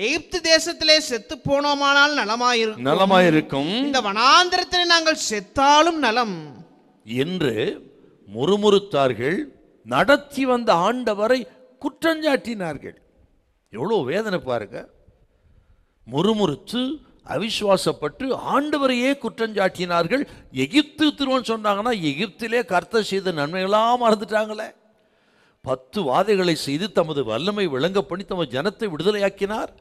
[SPEAKER 2] எகிப்து தேசத்திலே செத்து போனோமானால் நலமாயிருக்கும், இந்த வனாந்திரத்திலே நாங்கள் செத்தாலும் நலம்
[SPEAKER 1] என்று முறுமுறுத்தார்கள். நடத்தி வந்த ஆண்டவரை குற்றஞ்சாட்டினார்கள். எவ்வளவு வேதனை பாருங்க. முறுமுறுத்து அவிசுவாசப்பட்டு ஆண்டவரையே குற்றஞ்சாட்டினார்கள். எகிப்து திருவன் சொன்னாங்கன்னா எகிப்திலே கர்த்தர் செய்த நன்மைகளாம் மறந்துட்டாங்களே. 10 வாதைகளை செய்து தமது வல்லமை விளங்க பண்ணி தமது ஜனத்தை விடுதலையாக்கினார்.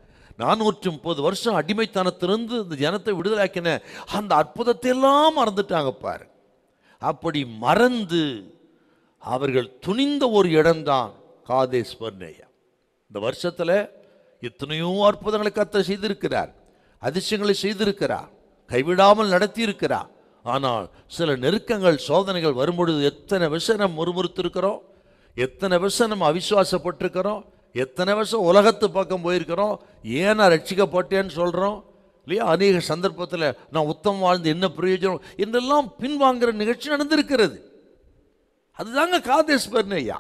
[SPEAKER 1] 430 வருஷம் அடிமைத்தனத்திலிருந்து இந்த ஜனத்தை விடுதலையாக்கின அந்த அற்புதத்தை எல்லாம் மறந்துட்டாங்க பாரு. அப்படி மறந்து அவர்கள் துணிந்த ஒரு இடம்தான் காதேஸ் பர்னேயா. இந்த வருஷத்துல எத்தனையோ அற்புதங்களை கர்த்தர் செய்திருக்கிறார், அதிசயங்களை செய்திருக்கிறார், கைவிடாமல் நடத்தி இருக்கிறார். ஆனால் சில நெருக்கங்கள் சோதனைகள் வரும்பொழுது எத்தனை விஷயம் நம்ம முறுமுறுத்திருக்கிறோம், எத்தனை விஷயம் நம்ம அவிசுவாசப்பட்டிருக்கிறோம், எத்தனை வருஷம் உலகத்து பக்கம் போயிருக்கிறோம். ஏன் நான் ரட்சிக்கப்பட்டேன்னு சொல்கிறோம் இல்லையா? அநேக சந்தர்ப்பத்தில் நான் உத்தமம் வாழ்ந்து என்ன பிரயோஜனம் என்றெல்லாம் பின்வாங்குகிற நிகழ்ச்சி நடந்திருக்கிறது. அதுதாங்க காதேஸ் பர்னேயா.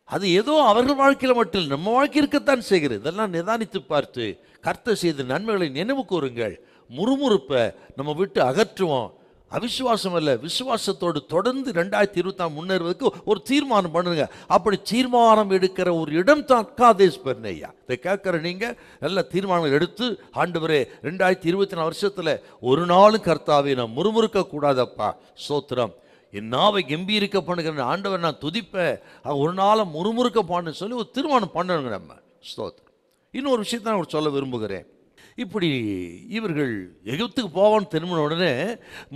[SPEAKER 1] அது ஏதோ அவர்கள் வாழ்க்கையில் மட்டும் இல்லை, நம்ம வாழ்க்கை இருக்கத்தான் செய்கிறது. இதெல்லாம் நிதானித்து பார்த்து கர்த்தர் செய்த நன்மைகளை நினைவு கூறுங்கள். முறுமுறுப்பை நம்ம விட்டு அகற்றுவோம். அவிசுவாசம் அல்ல, விசுவாசத்தோடு தொடர்ந்து 2023 முன்னேறுவதற்கு ஒரு தீர்மானம் பண்ணுங்க. அப்படி தீர்மானம் எடுக்கிற ஒரு இடம் தான் காதேஸ் பர்னேயா. இதை கேட்குற நீங்கள் நல்ல தீர்மானங்கள் எடுத்து, ஆண்டவரே 2024 வருஷத்தில் ஒரு நாளும் கர்த்தாவே நான் முறுமுறுக்க கூடாதப்பா, ஸ்தோத்திரம், என் நாவை கம்பீரிக்க பண்ணுகிற ஆண்டவர் நான் துதிப்பேன், ஒரு நாளும் முறுமுறுக்க பான்னு சொல்லி ஒரு தீர்மானம் பண்ணணுங்க நம்ம. ஸ்தோத்திரம். இன்னொரு விஷயத்தை நான் சொல்ல விரும்புகிறேன். இப்படி இவர்கள் எகிப்துக்கு போவான்னு திரும்பின உடனே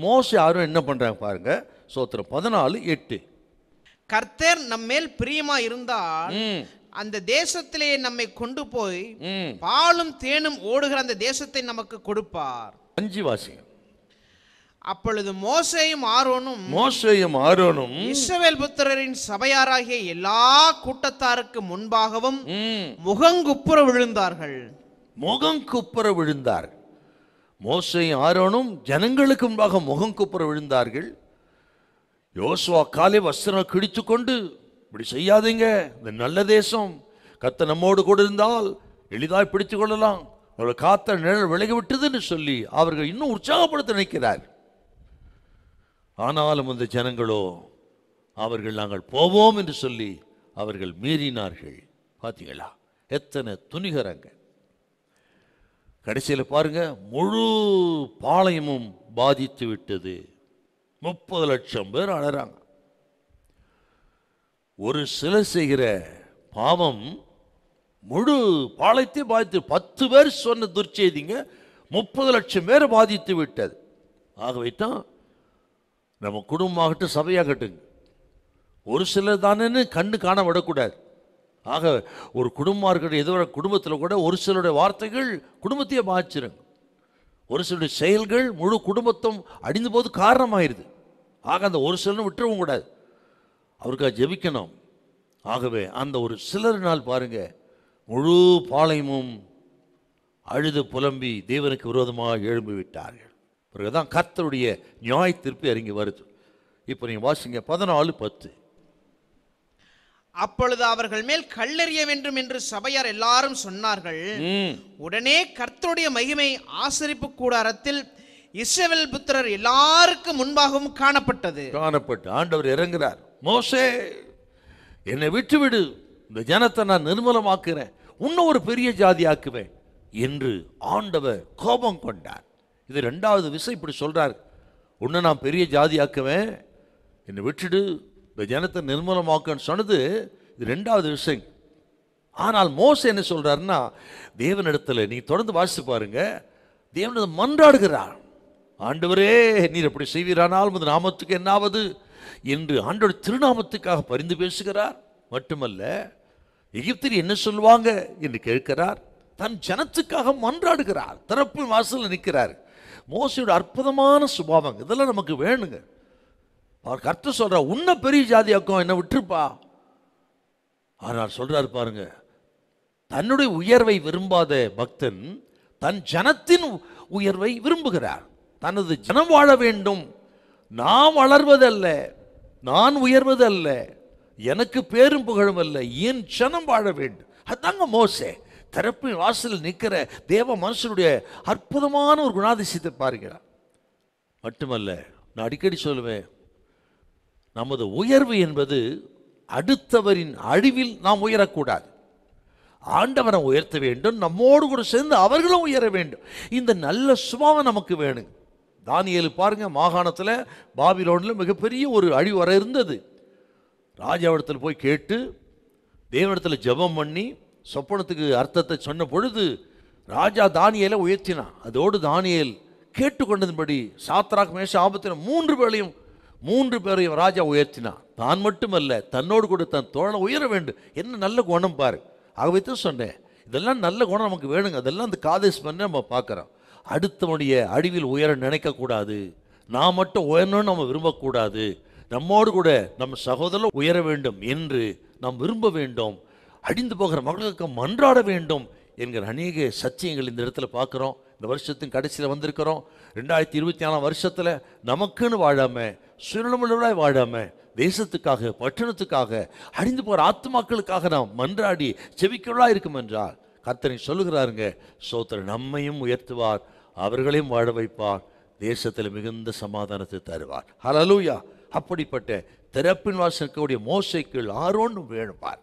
[SPEAKER 1] மோசே யாரும் என்ன பண்றாங்க பாருங்க. ஸ்தோத்திரம். 14:8
[SPEAKER 2] கர்த்தர் நம்மேல் பிரியமா இருந்தால் அந்த தேசத்திலே நம்மை கொண்டு போய் பாலும் தேனும் ஓடுகிற அந்த தேசத்தை நமக்கு கொடுப்பார்.
[SPEAKER 1] 5 வாசிங்க.
[SPEAKER 2] அப்பொழுது மோசேயும் ஆரோனும் இஸ்ரவேல் புத்திரரின் சபையாராகிய எல்லா கூட்டத்தாருக்கு முன்பாகவும் முகங்குப்புற விழுந்தார்கள்.
[SPEAKER 1] மோசேயும் ஆரோனும் ஜனங்களுக்கு முன்பாக முகங்குப்புற விழுந்தார்கள். யோசுவா காலை வஸ்திரம் கிழித்து கொண்டு, இப்படி செய்யாதீங்க, இந்த நல்ல தேசம் கர்த்தர் நம்மோடு கூட இருந்தால் எளிதாய் பிடித்துக் கொள்ளலாம், அவர்கள் காத்த நிழல் விலகி விட்டதுன்னு சொல்லி அவர்கள் இன்னும் உற்சாகப்படுத்த நினைக்கிறார். ஆனாலும் அந்த ஜனங்களோ அவர்கள் நாங்கள் போவோம் என்று சொல்லி அவர்கள் மீறினார்கள். பார்த்தீங்களா எத்தனை துணிகரங்க. கடைசியில் பாருங்க, முழு பாளையமும் பாதித்து விட்டது. 30 லட்சம் பேர் அழறாங்க. ஒரு சிலர் செய்கிற பாவம் முழு பாளையத்தை பாதித்து, 10 பேர் சொன்ன துர்ச்செய்திங்க 30 லட்சம் பேர் பாதித்து விட்டது. ஆகவே தான் நம்ம குடும்பமாகட்டும் சபையாகட்டும் ஒரு சிலர் தானேன்னு கண்ணு காண விடக்கூடாது. ஆக ஒரு குடும்பமாக இருக்கிற ஏதோ ஒரு குடும்பத்தில் கூட ஒரு சிலருடைய வார்த்தைகள் குடும்பத்தையே பாதிச்சிருங்க. ஒரு சிலருடைய செயல்கள் முழு குடும்பத்தும் அடிந்து போது காரணமாயிருது. ஆக அந்த ஒரு சிலரும் விட்டுறவும் கூடாது, அவருக்காக ஜெபிக்கணும். ஆகவே அந்த ஒரு சிலரினால் பாருங்க முழு பாளையமும் அழுது புலம்பி தேவனுக்கு விரோதமாக எழும்பி விட்டார்கள். பிறகுதான் கர்த்தருடைய நியாய தீர்ப்பு இறங்கி வருது. இப்போ நீங்க வாசிங்க 14:10.
[SPEAKER 2] அப்பொழுது அவர்கள் மேல் கல்லெறிய வேண்டும் என்று சபையார் எல்லாரும் சொன்னார்கள். உடனே கர்த்தருடைய மகிமை ஆசரிப்பு கூடாரத்தில் இஸ்ரவேல் புத்திரர் எல்லாருக்கும் முன்பாகவும் காணப்பட்டு
[SPEAKER 1] ஆண்டவர் இறங்குறார். மோசே, என்னை விட்டுவிடு, இந்த ஜனத்தை நான் நிர்மலமாக்குறேன், இன்னும் ஒரு பெரிய ஜாதி ஆக்குவேன் என்று ஆண்டவர் கோபம் கொண்டார். இது 2வது விசை இப்படி சொல்றார், உன்னை நான் பெரிய ஜாதி ஆக்குவேன், என்னை விட்டுடு, இந்த ஜனத்தை நிர்மலமாக்குன்னு சொன்னது இது 2வது விஷயம். ஆனால் மோசே என்ன சொல்றாருன்னா, தேவனிடத்துல நீ தொடர்ந்து வாசித்து பாருங்க, தேவனிடம் மன்றாடுகிறார். ஆண்டவரே, நீர் அப்படி செய்வீரானால் உமது நாமத்துக்கு என்னாவது என்று ஆண்டவர் திருநாமத்துக்காக பரிந்து பேசுகிறார். மட்டுமல்ல, எகிப்தியர் என்ன சொல்லுவாங்க என்று கேட்கிறார். தன் ஜனத்துக்காக மன்றாடுகிறார். திறப்பு வாசல்ல நிற்கிறார். மோசையோட அற்புதமான சுபாவம் இதெல்லாம் நமக்கு வேணுங்க. கர்த்தர் சொல்ற, உன்ன பெரிய ஜாதியாக்கும் என்ன விட்டுருப்பா. ஆனால் சொல்றாரு பாருங்க, தன்னுடைய உயர்வை விரும்பாத பக்தன் தன் ஜனத்தின் உயர்வை விரும்புகிறார். தனது ஜனம் வாழ வேண்டும், நான் வளர்வதல்ல, நான் உயர்வதல்ல, எனக்கு பேரும் புகழும் அல்ல, என் ஜனம் வாழ வேண்டும். அதாங்க மோசே திறப்பின் வாசலில் நிற்கிற தேவ மனுஷனுடைய அற்புதமான ஒரு குணாதிசயத்தை பாருகிறார். மட்டுமல்ல, நான் அடிக்கடி சொல்லுவேன், நமது உயர்வு என்பது அடுத்தவரின் அழிவில் நாம் உயரக்கூடாது. ஆண்டவரை உயர்த்த வேண்டும், நம்மோடு கூட சேர்ந்து அவர்களும் உயர வேண்டும். இந்த நல்ல சுபாவம் நமக்கு வேணும். தானியேல் பாருங்க, மாகாணத்தில் பாபிலோனில் மிகப்பெரிய ஒரு அழிவு வர இருந்தது. ராஜாவிடத்தில் போய் கேட்டு தேவனிடத்தில் ஜெபம் பண்ணி சொப்பனத்துக்கு அர்த்தத்தை சொன்ன பொழுது ராஜா தானியேலை உயர்த்தினான். அதோடு தானியேல் கேட்டுக்கொண்டதின்படி சாத்ராக் மேஷாக் ஆபேத்நேகோ 3 பேரையும் ராஜா உயர்த்தினான். தான் மட்டுமல்ல, தன்னோடு கூட தன் தோழனை உயர வேண்டும். என்ன நல்ல குணம் பாரு. ஆகவே தான் சொன்னேன், இதெல்லாம் நல்ல குணம் நமக்கு வேணுங்க. அதெல்லாம் அந்த காதேஸ் பண்ண நம்ம பார்க்குறோம். அடுத்தவனுடைய அழிவில் உயர நினைக்கக்கூடாது, நான் மட்டும் உயரணும்னு நம்ம விரும்பக்கூடாது. நம்மோடு கூட நம்ம சகோதரர் உயர வேண்டும் என்று நாம் விரும்ப வேண்டும். அழிந்து போகிற மகளுக்கு மன்றாட வேண்டும் என்கிற அநேக சத்தியங்கள் இந்த இடத்துல பார்க்குறோம். இந்த வருஷத்தின் கடைசியில் வந்திருக்கிறோம். 2024 வருஷத்தில் நமக்குன்னு வாழாமல், சுயநலமுள்ளவர்களாய் வாழாமல், தேசத்துக்காக, பட்டணத்துக்காக, அழிந்து போகிற ஆத்மாக்களுக்காக நாம் மன்றாடி செவிக்கிறவர்களாக இருக்கும் என்றால் கர்த்தர் சொல்லுகிறாருங்க, சோத்திரர் நம்மையும் உயர்த்துவார், அவர்களையும் வாழ வைப்பார், தேசத்தில் மிகுந்த சமாதானத்தை தருவார். ஹல்லேலூயா. அப்படிப்பட்ட திறப்பின் வாசலுடைய மோசேக்கு ஆரோன் வேணுப்பார்.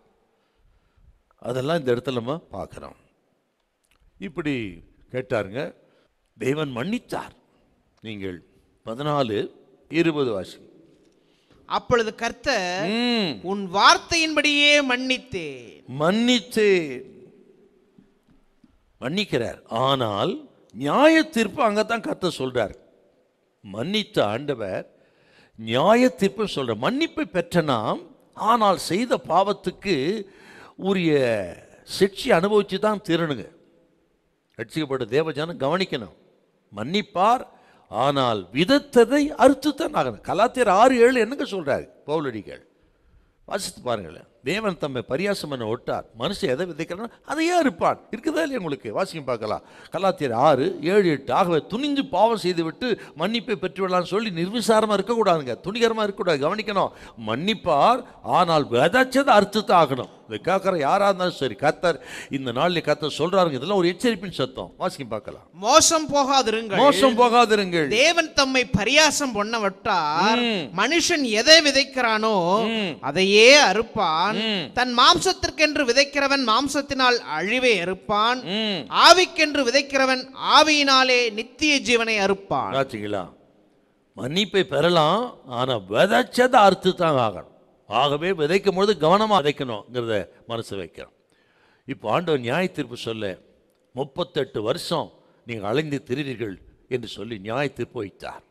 [SPEAKER 1] அதெல்லாம் இந்த இடத்துல நம்ம பார்க்குறோம். இப்படி கேட்டாருங்க, தேவன் மன்னித்தார். நீங்கள் 14:20 வாசி.
[SPEAKER 2] அப்பொழுது கர்த்தர், உன் வார்த்தையின்படியே மன்னிக்கிறார். ஆனால் நியாய தீர்ப்பு அங்கதான் கர்த்தர் சொல்றார். மன்னித்த ஆண்டவர் நியாய தீர்ப்பு சொல்ற. மன்னிப்பை பெற்ற நாம் ஆனால் செய்த பாவத்துக்கு
[SPEAKER 1] உரிய சிக்ஷை அனுபவிச்சு தான் தீரணுங்க. ரட்சிக்கப்பட்ட தேவஜானம் கவனிக்கணும். மன்னிப்பார், ஆனால் விதத்ததை அறுத்துத்தான் ஆகணும். கலாத்தியர் 6:7 என்னங்க சொல்றாரு பவுலடிகள்? வாசித்து பாருங்களேன். தேவன் தம்மை பரியாசம் பண்ண ஒட்டார். மனுஷன் எதை விதைக்கிறான் அதையே இருப்பான். இருக்குதா இல்லையா உங்களுக்கு? வாசிக்கும் பார்க்கலாம். கலாத்தியர் 6:7-8. ஆகவே துணிஞ்சு பாவம் செய்து விட்டு மன்னிப்பை பெற்றுவிடலான்னு சொல்லி நிர்விசாரமாக இருக்கக்கூடாதுங்க, துணிகரமாக இருக்கக்கூடாது. கவனிக்கணும். மன்னிப்பார், ஆனால் விதைச்சதை அறுத்துத்தான் ஆகணும். இதை கேட்குற யாராக இருந்தாலும் சரி, கர்த்தர் இந்த நாளில் கர்த்தர் சொல்றாருங்க. இதெல்லாம் ஒரு எச்சரிப்பின் சத்தம். வாசிக்கும் பார்க்கலாம்.
[SPEAKER 2] மோசம் போகாதிருங்கள்,
[SPEAKER 1] மோசம் போகாதிருங்கள்.
[SPEAKER 2] தேவன் தம்மை பரியாசம் பண்ண விட்டார். மனுஷன் எதை விதைக்கிறானோ அதையே அறுப்பான். தன் மாம்சத்திற்கென்று விதைக்கிறவன் மாம்சத்தினால் அழிவை அறுப்பான், ஆவிக்கென்று விதைக்கிறவன் ஆவியினாலே நித்திய ஜீவனை அறுப்பான்.
[SPEAKER 1] மன்னிப்பை பெறலாம், ஆனா விதைச்சதை அறுத்து தான் ஆகணும். ஆகவே விதைக்கும் பொழுது கவனமாக விதைக்கணுங்கிறத மனசு வைக்கிறோம். இப்போ ஆண்டவர் நியாய தீர்ப்பு சொல்ல 38 வருஷம் நீங்கள் அலைந்து திரிவீர்கள் என்று சொல்லி நியாய தீர்ப்பு வைத்தார்.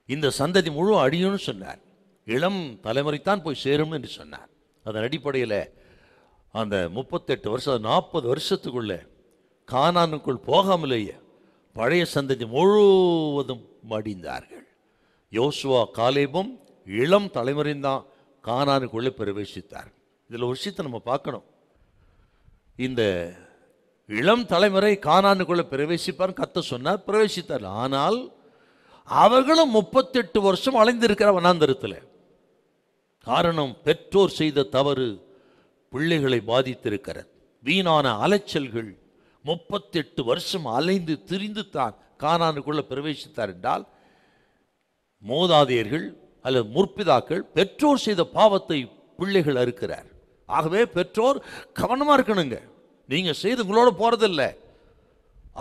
[SPEAKER 1] இந்த சந்ததி முழு அழியும்னு சொன்னார். இளம் தலைமுறைத்தான் போய் சேரும் என்று சொன்னார். அதன் அடிப்படையில் அந்த 38 வருஷம் 40 வருஷத்துக்குள்ள கானானுக்குள் போகாமலேயே பழைய சந்ததி முழுவதும் மடிந்தார்கள். யோசுவா காலேபும் இளம் தலைமுறையும் தான் கானானுக்குள்ளே பிரவேசித்தார். இதில் ஒரு விஷயத்தை நம்ம பார்க்கணும். இந்த இளம் தலைமுறை கானானுக்குள்ளே பிரவேசிப்பார் கர்த்தர் சொன்னார், பிரவேசித்தார். ஆனால் அவர்களும் 38 வருஷம் அலைந்திருக்கிற வனாந்தரத்தில். காரணம், பெற்றோர் செய்த தவறு பிள்ளைகளை பாதித்திருக்கிறது. வீணான அலைச்சல்கள். 38 வருஷம் அலைந்து திரிந்து தான் கானானுக்குள்ள பிரவேசித்தார் என்றால், மூதாதையர்கள் அல்லது முற்பிதாக்கள் பெற்றோர் செய்த பாவத்தை பிள்ளைகள் அறுக்கிறார். ஆகவே பெற்றோர் கவனமா இருக்கணுங்க. நீங்க செய்து உங்களோட போறதில்லை,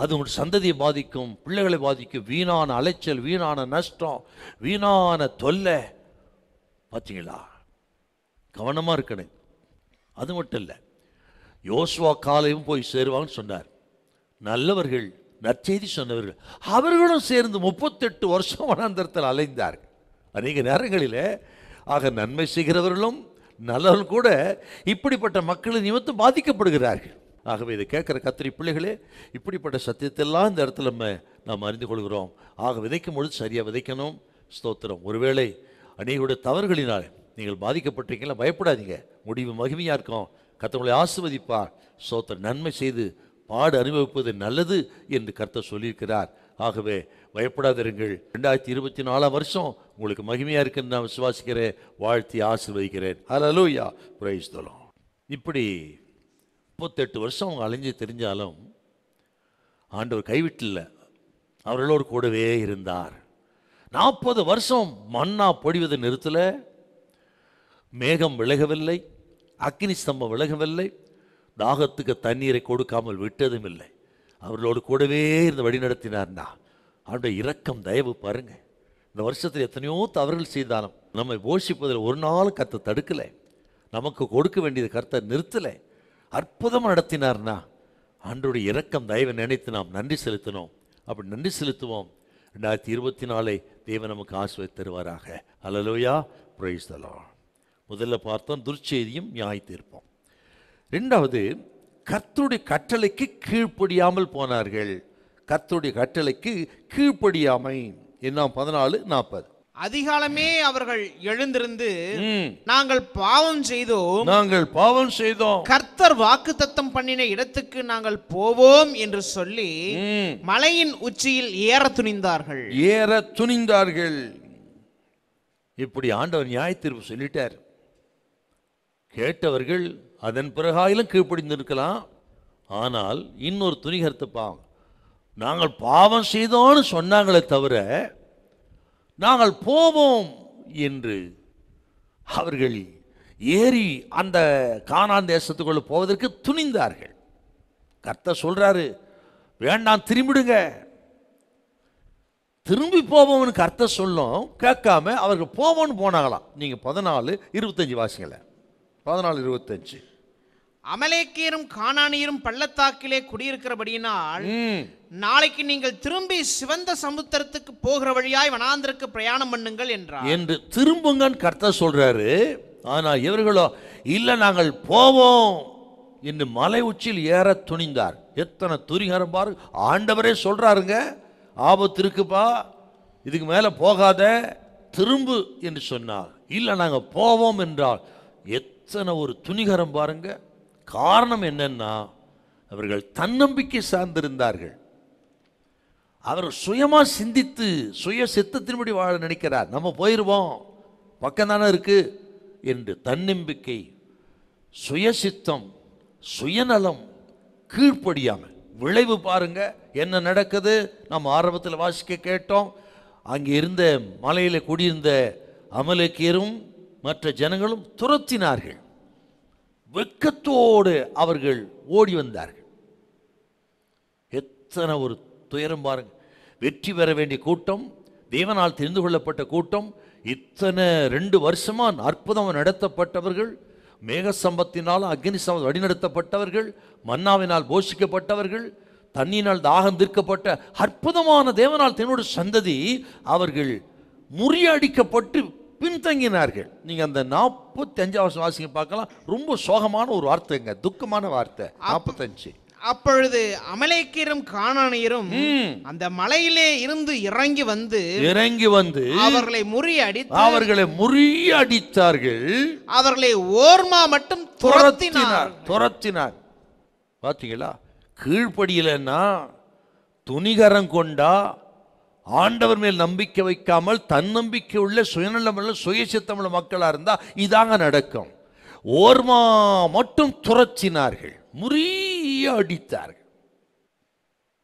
[SPEAKER 1] அது உங்கள் சந்ததியை பாதிக்கும், பிள்ளைகளை பாதிக்கும். வீணான அலைச்சல், வீணான நஷ்டம், வீணான தொல்லை. பார்த்தீங்களா? கவனமா இருக்கணும். அது மட்டும் இல்லை, யோசுவா காலையும் போய் சேருவாங்கன்னு சொன்னார். நல்லவர்கள், நற்செய்தி சொன்னவர்கள் அவர்களும் சேர்ந்து 38 வருஷம் வனாந்தரத்தில் அலைந்தார்கள். அநேக நேரங்களில் ஆக நன்மை செய்கிறவர்களும் நல்லவர்கள் கூட இப்படிப்பட்ட மக்களின் நிமித்தம் பாதிக்கப்படுகிறார்கள். ஆகவே இதை கேட்குற கத்திரி பிள்ளைகளே, இப்படிப்பட்ட சத்தியத்தெல்லாம் இந்த இடத்துல நாம் அறிந்து கொள்கிறோம். ஆக விதைக்கும் பொழுது சரியாக விதைக்கணும். ஸ்தோத்திரம். ஒருவேளை அநேகருடைய தவறுகளினால் நீங்கள் பாதிக்கப்பட்டிருக்கீங்களா, பயப்படாதீங்க. முடிவு மகிமையாக இருக்கும். கர்த்தர் ஆசீர்வதிப்பார். ஸ்தோத்திரம். நன்மை செய்து பாடு அனுபவிப்பது நல்லது என்று கர்த்தர் சொல்லியிருக்கிறார். ஆகவே பயப்படாதிருங்கள். 2024 வருஷம் உங்களுக்கு மகிமையாக இருக்குன்னு நான் விசுவாசிக்கிறேன். வாழ்த்தி ஆசீர்வதிக்கிறேன். ஹல்லேலூயா, பிரைஸ் தி லார்ட். இப்படி 38 வருஷம் அவங்க அலைஞ்சு தெரிஞ்சாலும் ஆண்டவர் கைவிட்டில்லை, அவர்களோடு கூடவே இருந்தார். 40 வருஷம் மன்னா பொழிவதை நிறுத்தல, மேகம் விலகவில்லை, அக்கினி ஸ்தம்பம் விலகவில்லை, தாகத்துக்கு தண்ணீரை கொடுக்காமல் விட்டதும் இல்லை. அவர்களோடு கூடவே இருந்து வழி நடத்தினார்னா அவருடைய இரக்கம் தயவு பாருங்க. இந்த வருஷத்தில் எத்தனையோ தவறுகள் செய்தாலும் நம்மை போஷிப்பதில் ஒரு நாள் கர்த்தர் தடுக்கலை, நமக்கு கொடுக்க வேண்டியது கர்த்தர் நிறுத்தலை, அற்புதமாக நடத்தினார்னா ஆண்டவருடைய இரக்கம் தயவை நினைத்து நாம் நன்றி செலுத்தினோம். அப்படி நன்றி செலுத்துவோம். 2024 தேவன் நமக்கு ஆசீர்வாதம் தருவாராக. ஹல்லேலூயா, பிரைஸ் தி லார்ட். முதல்ல பார்த்தோம் துர்ச்செய்தியும் நியாய தீர்ப்போம். ரெண்டாவது, கர்த்தருடைய கட்டளைக்கு கீழ்ப்படியாமல் போனார்கள். கர்த்தருடைய கட்டளைக்கு கீழ்ப்படியாமை. என்ன? 14:40.
[SPEAKER 2] அதிகாலமே அவர்கள் எழுந்திருந்து, நாங்கள் பாவம் செய்தோம், கர்த்தர் வாக்குத்தத்தம் பண்ணின இடத்துக்கு நாங்கள் போவோம் என்று சொல்லி மலையின் உச்சியில் ஏற துணிந்தார்கள். இப்படி ஆண்டவர் நியாய தீர்ப்பு சொல்லிட்டார். கேட்டவர்கள் அதன் பிறகாயிலும் கீழ்ப்படிந்திருக்கலாம். ஆனால் இன்னொரு துணிகரத்தை பாவம், நாங்கள் பாவம் செய்தோன்னு சொன்னாங்களே தவிர நாங்கள் போவோம் என்று அவர்கள் ஏறி அந்த கானான் தேசத்துக்குள்ள போவதற்கு துணிந்தார்கள். கர்த்தர் சொல்றாரு, வேண்டாம் திரும்பிடுங்க, திரும்பி போவோம்னு கர்த்தர் சொல்லும். கேட்காம அவர்கள் போவோம்னு போனாங்களாம். நீங்க 14:25 வாசிங்களேன். 14:25. அமலேக்கியரும் கானானியரும் பள்ளத்தாக்கிலே குடியிருக்கிறபடியினால் நாளைக்கு நீங்கள் திரும்பி சிவந்த சமுத்திரத்துக்கு போகிற வழியாய் வனாந்திரக்கு பிரயாணம் பண்ணுங்கள் என்றார்.
[SPEAKER 1] என்று திரும்புங்கன்னு கர்த்தர் சொல்றாரு. ஆனா இவர்களோ இல்ல நாங்கள் போவோம் என்று மலை உச்சியில் ஏற துணிந்தார். எத்தனை துணிகரம் பாரு. ஆண்டவரே சொல்றாருங்க, ஆபத்து இருக்குப்பா, இதுக்கு மேல போகாத, திரும்பு என்று சொன்னார். இல்லை நாங்கள் போவோம் என்றால் எத்தனை ஒரு துணிகரம் பாருங்க. காரணம் என்னன்னா, அவர்கள் தன்னம்பிக்கை சார்ந்திருந்தார்கள். அவர் சுயமா சிந்தித்து சுய சித்தத்தின்படி வாழ நினைக்கிறார். நம்ம போயிடுவோம், பக்கம் தானே இருக்கு என்று தன்னம்பிக்கை, சுயசித்தம், சுயநலம், கீழ்ப்படியாமல். விளைவு பாருங்க என்ன நடக்குது. நம்ம ஆரம்பத்தில் வாசிக்க கேட்டோம். அங்கே இருந்த மலையில் குடியிருந்த அமலேக்கியரும் மற்ற ஜனங்களும் துரத்தினார்கள். வெட்கத்தோடு அவர்கள் ஓடி வந்தார்கள். எத்தனை ஒரு துயரம் பாருங்க. வெற்றி பெற வேண்டிய கூட்டம், தேவனால் தெரிந்து கொள்ளப்பட்ட கூட்டம், இத்தனை 2 வருஷமா அற்புதம் நடத்தப்பட்டவர்கள், மேக சம்பத்தினால் அக்னி சம்பத் வழிநடத்தப்பட்டவர்கள், மன்னாவினால் போஷிக்கப்பட்டவர்கள், தண்ணியினால் தாகம் தீர்க்கப்பட்ட அற்புதமான தேவனால் தன்னோட சந்ததி அவர்கள் முறியடிக்கப்பட்டு பின்தங்கினார்கள். நீங்க அந்த 45 வாசிங்க பார்க்கலாம். ரொம்ப சோகமான ஒரு வார்த்தைங்க, துக்கமான வார்த்தை. 45.
[SPEAKER 2] அப்பொழுது அமலேக்கியரும் கானானியரும் அந்த மலையிலே இருந்து இறங்கி வந்து அவர்களை முறியடித்தார்கள். அவர்களை ஓர்மா மட்டும்
[SPEAKER 1] துரத்தினார். பாத்தீங்களா? கீழ்ப்படியலன்னா, துணிகரம் கொண்டா, ஆண்டவர் மேல் நம்பிக்கை வைக்காமல் தன்னம்பிக்கை உள்ள சுயநலமுள்ள சுயசித்தமுள்ள மக்களா இருந்தா இதாங்க நடக்கும். ஓர்மா மட்டும் துரத்தினார்கள், முறியடித்தார்கள்.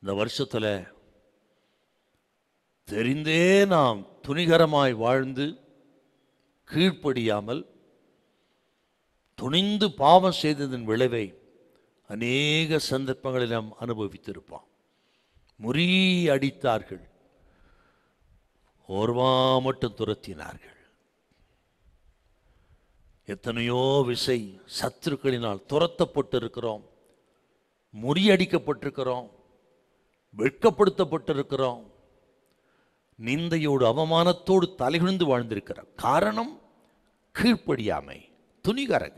[SPEAKER 1] இந்த வருஷத்துல தெரிந்தே நாம் துணிகரமாய் வாழ்ந்து கீழ்ப்படியாமல் துணிந்து பாவம் செய்ததன் விளைவை அநேக சந்தர்ப்பங்களில் நாம் அனுபவித்திருப்போம். முறியடித்தார்கள், ஓர்வா மட்டும் துரத்தினார்கள். எத்தனையோ விசை சத்துருக்களினால் துரத்தப்பட்டிருக்கிறோம், முறியடிக்கப்பட்டிருக்கிறோம், வெட்கப்படுத்தப்பட்டிருக்கிறோம், நிந்தையோடு அவமானத்தோடு தலைகுனிந்து வாழ்ந்திருக்கிறோம். காரணம் கீழ்ப்படியாமை, துணிகரக.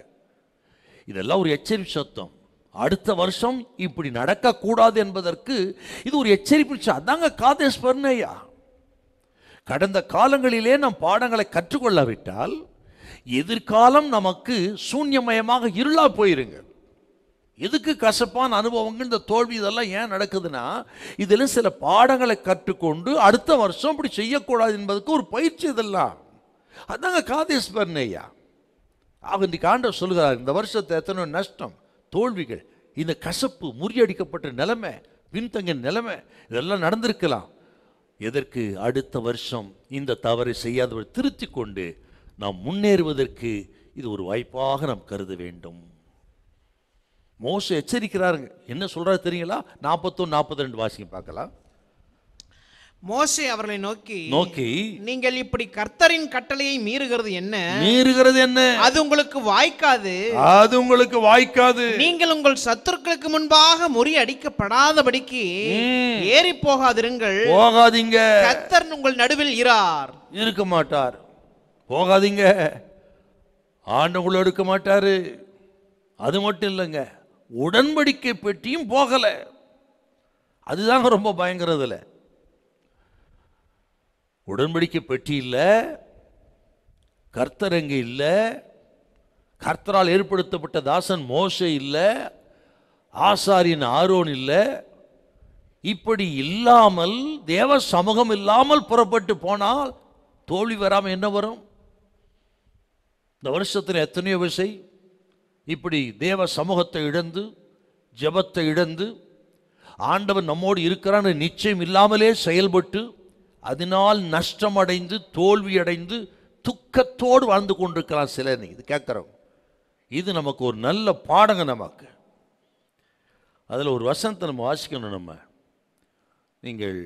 [SPEAKER 1] இதெல்லாம் ஒரு எச்சரிப்பு சத்தம். அடுத்த வருஷம் இப்படி நடக்கக்கூடாது என்பதற்கு இது ஒரு எச்சரிப்பு. அதாங்க காதேஸ் பர்னேயா. கடந்த காலங்களிலே நாம் பாடங்களை கற்றுக்கொள்ளாவிட்டால் எதிர்காலம் நமக்கு சூன்யமயமாக இருளா போயிருங்க. எதுக்கு கசப்பான அனுபவங்கள், இந்த தோல்வி இதெல்லாம் ஏன் நடக்குதுன்னா, இதில் சில பாடங்களை கற்றுக்கொண்டு அடுத்த வருஷம் இப்படி செய்யக்கூடாது என்பதற்கு ஒரு பயிற்சி. இதெல்லாம் அதாங்க காதேஸ் பர்னேயா. இன்றைக்கு ஆண்டவர் சொல்லுகிறார், இந்த வருஷத்தை எத்தனை நஷ்டம், தோல்விகள், இந்த கசப்பு, முறியடிக்கப்பட்ட நிலைமை, பின்தங்கிய நிலைமை, இதெல்லாம் நடந்திருக்கலாம். எதற்கு? அடுத்த வருஷம் இந்த தவறை செய்யாதவர் திருத்தி கொண்டு நாம் முன்னேறுவதற்கு இது ஒரு வாய்ப்பாக நாம் கருத வேண்டும். மோசே எச்சரிக்கிறாருங்க. என்ன சொல்றாரு தெரியுங்களா? 41, 42 வாசிங்க பார்க்கலாம்.
[SPEAKER 2] மோசே அவர்களை நோக்கி நீங்கள் இப்படி கர்த்தரின் கட்டளையை மீறுகிறது என்ன? அது உங்களுக்கு வாய்க்காது. நீங்கள் உங்கள் சத்துருக்களுக்கு முன்பாக முறியடிக்கப்படாதபடிக்கு ஏறி போகாதீங்க. கர்த்தர் உங்கள் நடுவில்
[SPEAKER 1] இருக்க மாட்டார். போகாதீங்க, ஆண்டவங்கள எடுக்க மாட்டாரு. அது மட்டும் இல்லைங்க, உடன்படிக்கை பெட்டியும் போகல. அதுதாங்க ரொம்ப பயங்கரதுல. உடன்படிக்கை பெட்டி இல்லை, கர்த்தர் அங்கே இல்லை, கர்த்தரால் ஏற்படுத்தப்பட்ட தாசன் மோசே இல்லை, ஆசாரியன் ஆரோன் இல்லை. இப்படி இல்லாமல், தேவ சமூகம் இல்லாமல் புறப்பட்டு போனால் தோல்வி வராமல் என்ன வரும்? இந்த வருஷத்தில் எத்தனையோ விசை இப்படி தேவ சமூகத்தை இழந்து, ஜெபத்தை இழந்து, ஆண்டவன் நம்மோடு இருக்கிறான்னு நிச்சயம் இல்லாமலே செயல்பட்டு அதனால் நஷ்டம் அடைந்து, தோல்வி அடைந்து, துக்கத்தோடு வாழ்ந்து கொண்டிருக்கிறான் சிலர். இது கேட்குறோம். இது நமக்கு ஒரு நல்ல பாடங்க. நமக்கு அதில் ஒரு வசனத்தை நம்ம வாசிக்கணும். நம்ம நீங்கள்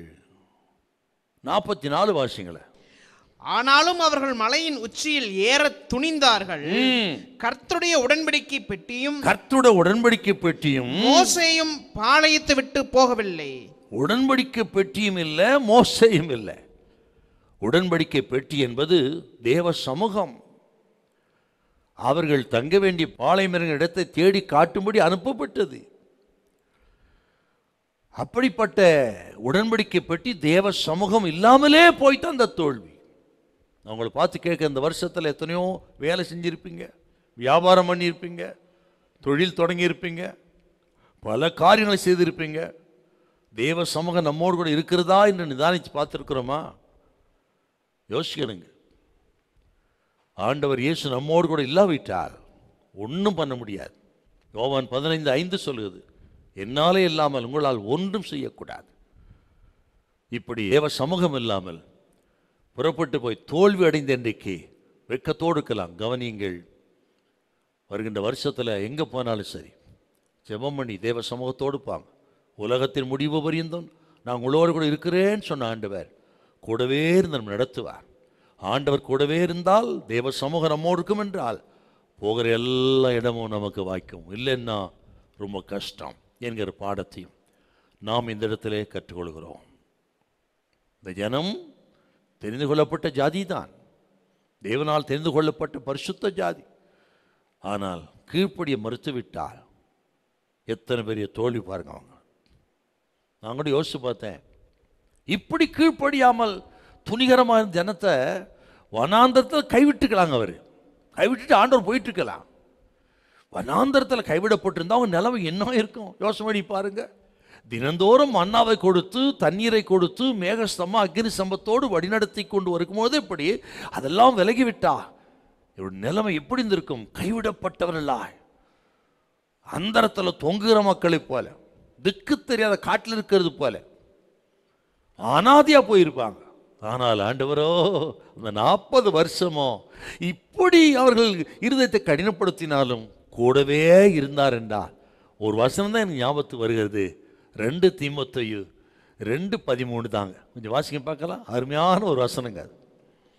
[SPEAKER 1] 44 வாசிங்களேன்.
[SPEAKER 2] ஆனாலும் அவர்கள் மலையின் உச்சியில் ஏற துணிந்தார்கள். கர்த்தருடைய உடன்படிக்கை பெட்டியும் மோசேயும் பாளையத்தை விட்டு போகவில்லை.
[SPEAKER 1] உடன்படிக்கை பெட்டியும் இல்லை, மோசேயும் இல்லை. உடன்படிக்கை பெட்டி என்பது தேவ சமூகம். அவர்கள் தங்க வேண்டிய பாளையமிறங்க இடத்தை தேடி காட்டும்படி அனுப்பப்பட்டது. அப்படிப்பட்ட உடன்படிக்கை பற்றி தேவ சமூகம் இல்லாமலே போய்ட்டு அந்த தோல்வி. அவங்களை பார்த்து கேட்க, இந்த வருஷத்தில் எத்தனையோ வேலை செஞ்சிருப்பீங்க, வியாபாரம் பண்ணியிருப்பீங்க, தொழில் தொடங்கியிருப்பீங்க, பல காரியங்களை செய்திருப்பீங்க. தேவ சமூகம் நம்மோடு கூட இருக்கிறதா என்று நிதானித்து பார்த்துருக்கிறோமா? யோசிக்கணுங்க. ஆண்டவர் இயேசு நம்மோடு கூட இல்லாவிட்டால் ஒன்றும் பண்ண முடியாது. யோவான் 15:5 சொல்லுது, என்னாலே இல்லாமல் உங்களால் ஒன்றும் செய்யக்கூடாது. இப்படி தேவ சமூகம் இல்லாமல் புறப்பட்டு போய் தோல்வி அடைந்த இன்றைக்கு வெட்கத்தோடு இருக்கலாம். கவனியுங்கள், வருகின்ற வருஷத்தில் எங்கே போனாலும் சரி ஜெபம் பண்ணி தேவ சமூகத்தோடு பாங்க. உலகத்தின் முடிவு பரியந்தம் நான் உங்களோடு கூட இருக்கிறேன்னு சொன்ன ஆண்டவர் கூடவே இருந்து நம்ம நடத்துவார். ஆண்டவர் கூடவே இருந்தால் தேவ சமூகம் நம்மோடு இருக்கும் என்றால் போகிற எல்லா இடமும் நமக்கு வாய்க்கும். இல்லைன்னா ரொம்ப கஷ்டம் என்கிற பாடத்தையும் நாம் இந்த இடத்திலே கற்றுக்கொள்கிறோம். இந்த ஜனம் தெரிந்து கொள்ளப்பட்ட ஜாதி தான், தேவனால் தெரிந்து கொள்ளப்பட்ட பரிசுத்த ஜாதி. ஆனால் கீழ்ப்படிய மறுத்துவிட்டால் எத்தனை பெரிய தோல்வி பாருங்க. அவங்க நான் கூட யோசிச்சு பார்த்தேன், இப்படி கீழ்ப்படியாமல் துணிகரமான ஜனத்தை வனாந்தரத்தில் கைவிட்டுக்கலாங்க. அவர் கைவிட்டுட்டு ஆண்டவர் போயிட்டு இருக்கலாம். வனாந்தரத்தில் கைவிடப்பட்டிருந்தா அவங்க நிலைமை என்ன இருக்கும் யோசனை பண்ணி பாருங்க. தினந்தோறும் மன்னாவை கொடுத்து தண்ணீரை கொடுத்து மேகஸ்தம்பம் அக்னி ஸ்தம்பத்தோடு வழிநடத்தி கொண்டு வரும்போது இப்படி அதெல்லாம் விலகிவிட்டா இவருடைய நிலைமை எப்படி இருந்திருக்கும்? கைவிடப்பட்டவர்களா அந்தரத்தில் தொங்குகிற மக்களைப் போல, திக்கு தெரியாத காட்டில் இருக்கிறது போல அனாதியா போயிருப்பாங்க. ஆனால் ஆண்டவரோ அந்த 40 வருஷமோ இப்படி அவர்கள் இருதயத்தை கடினப்படுத்தினாலும் கூடவே இருந்தார் என்றால் ஒரு வசனம் தான் எனக்கு ஞாபகத்துக்கு வருகிறது. 2 தீமோத்தேயு 2:13 தாங்க. கொஞ்சம் வாசிக்க பார்க்கலாம். அருமையான ஒரு வசனங்க.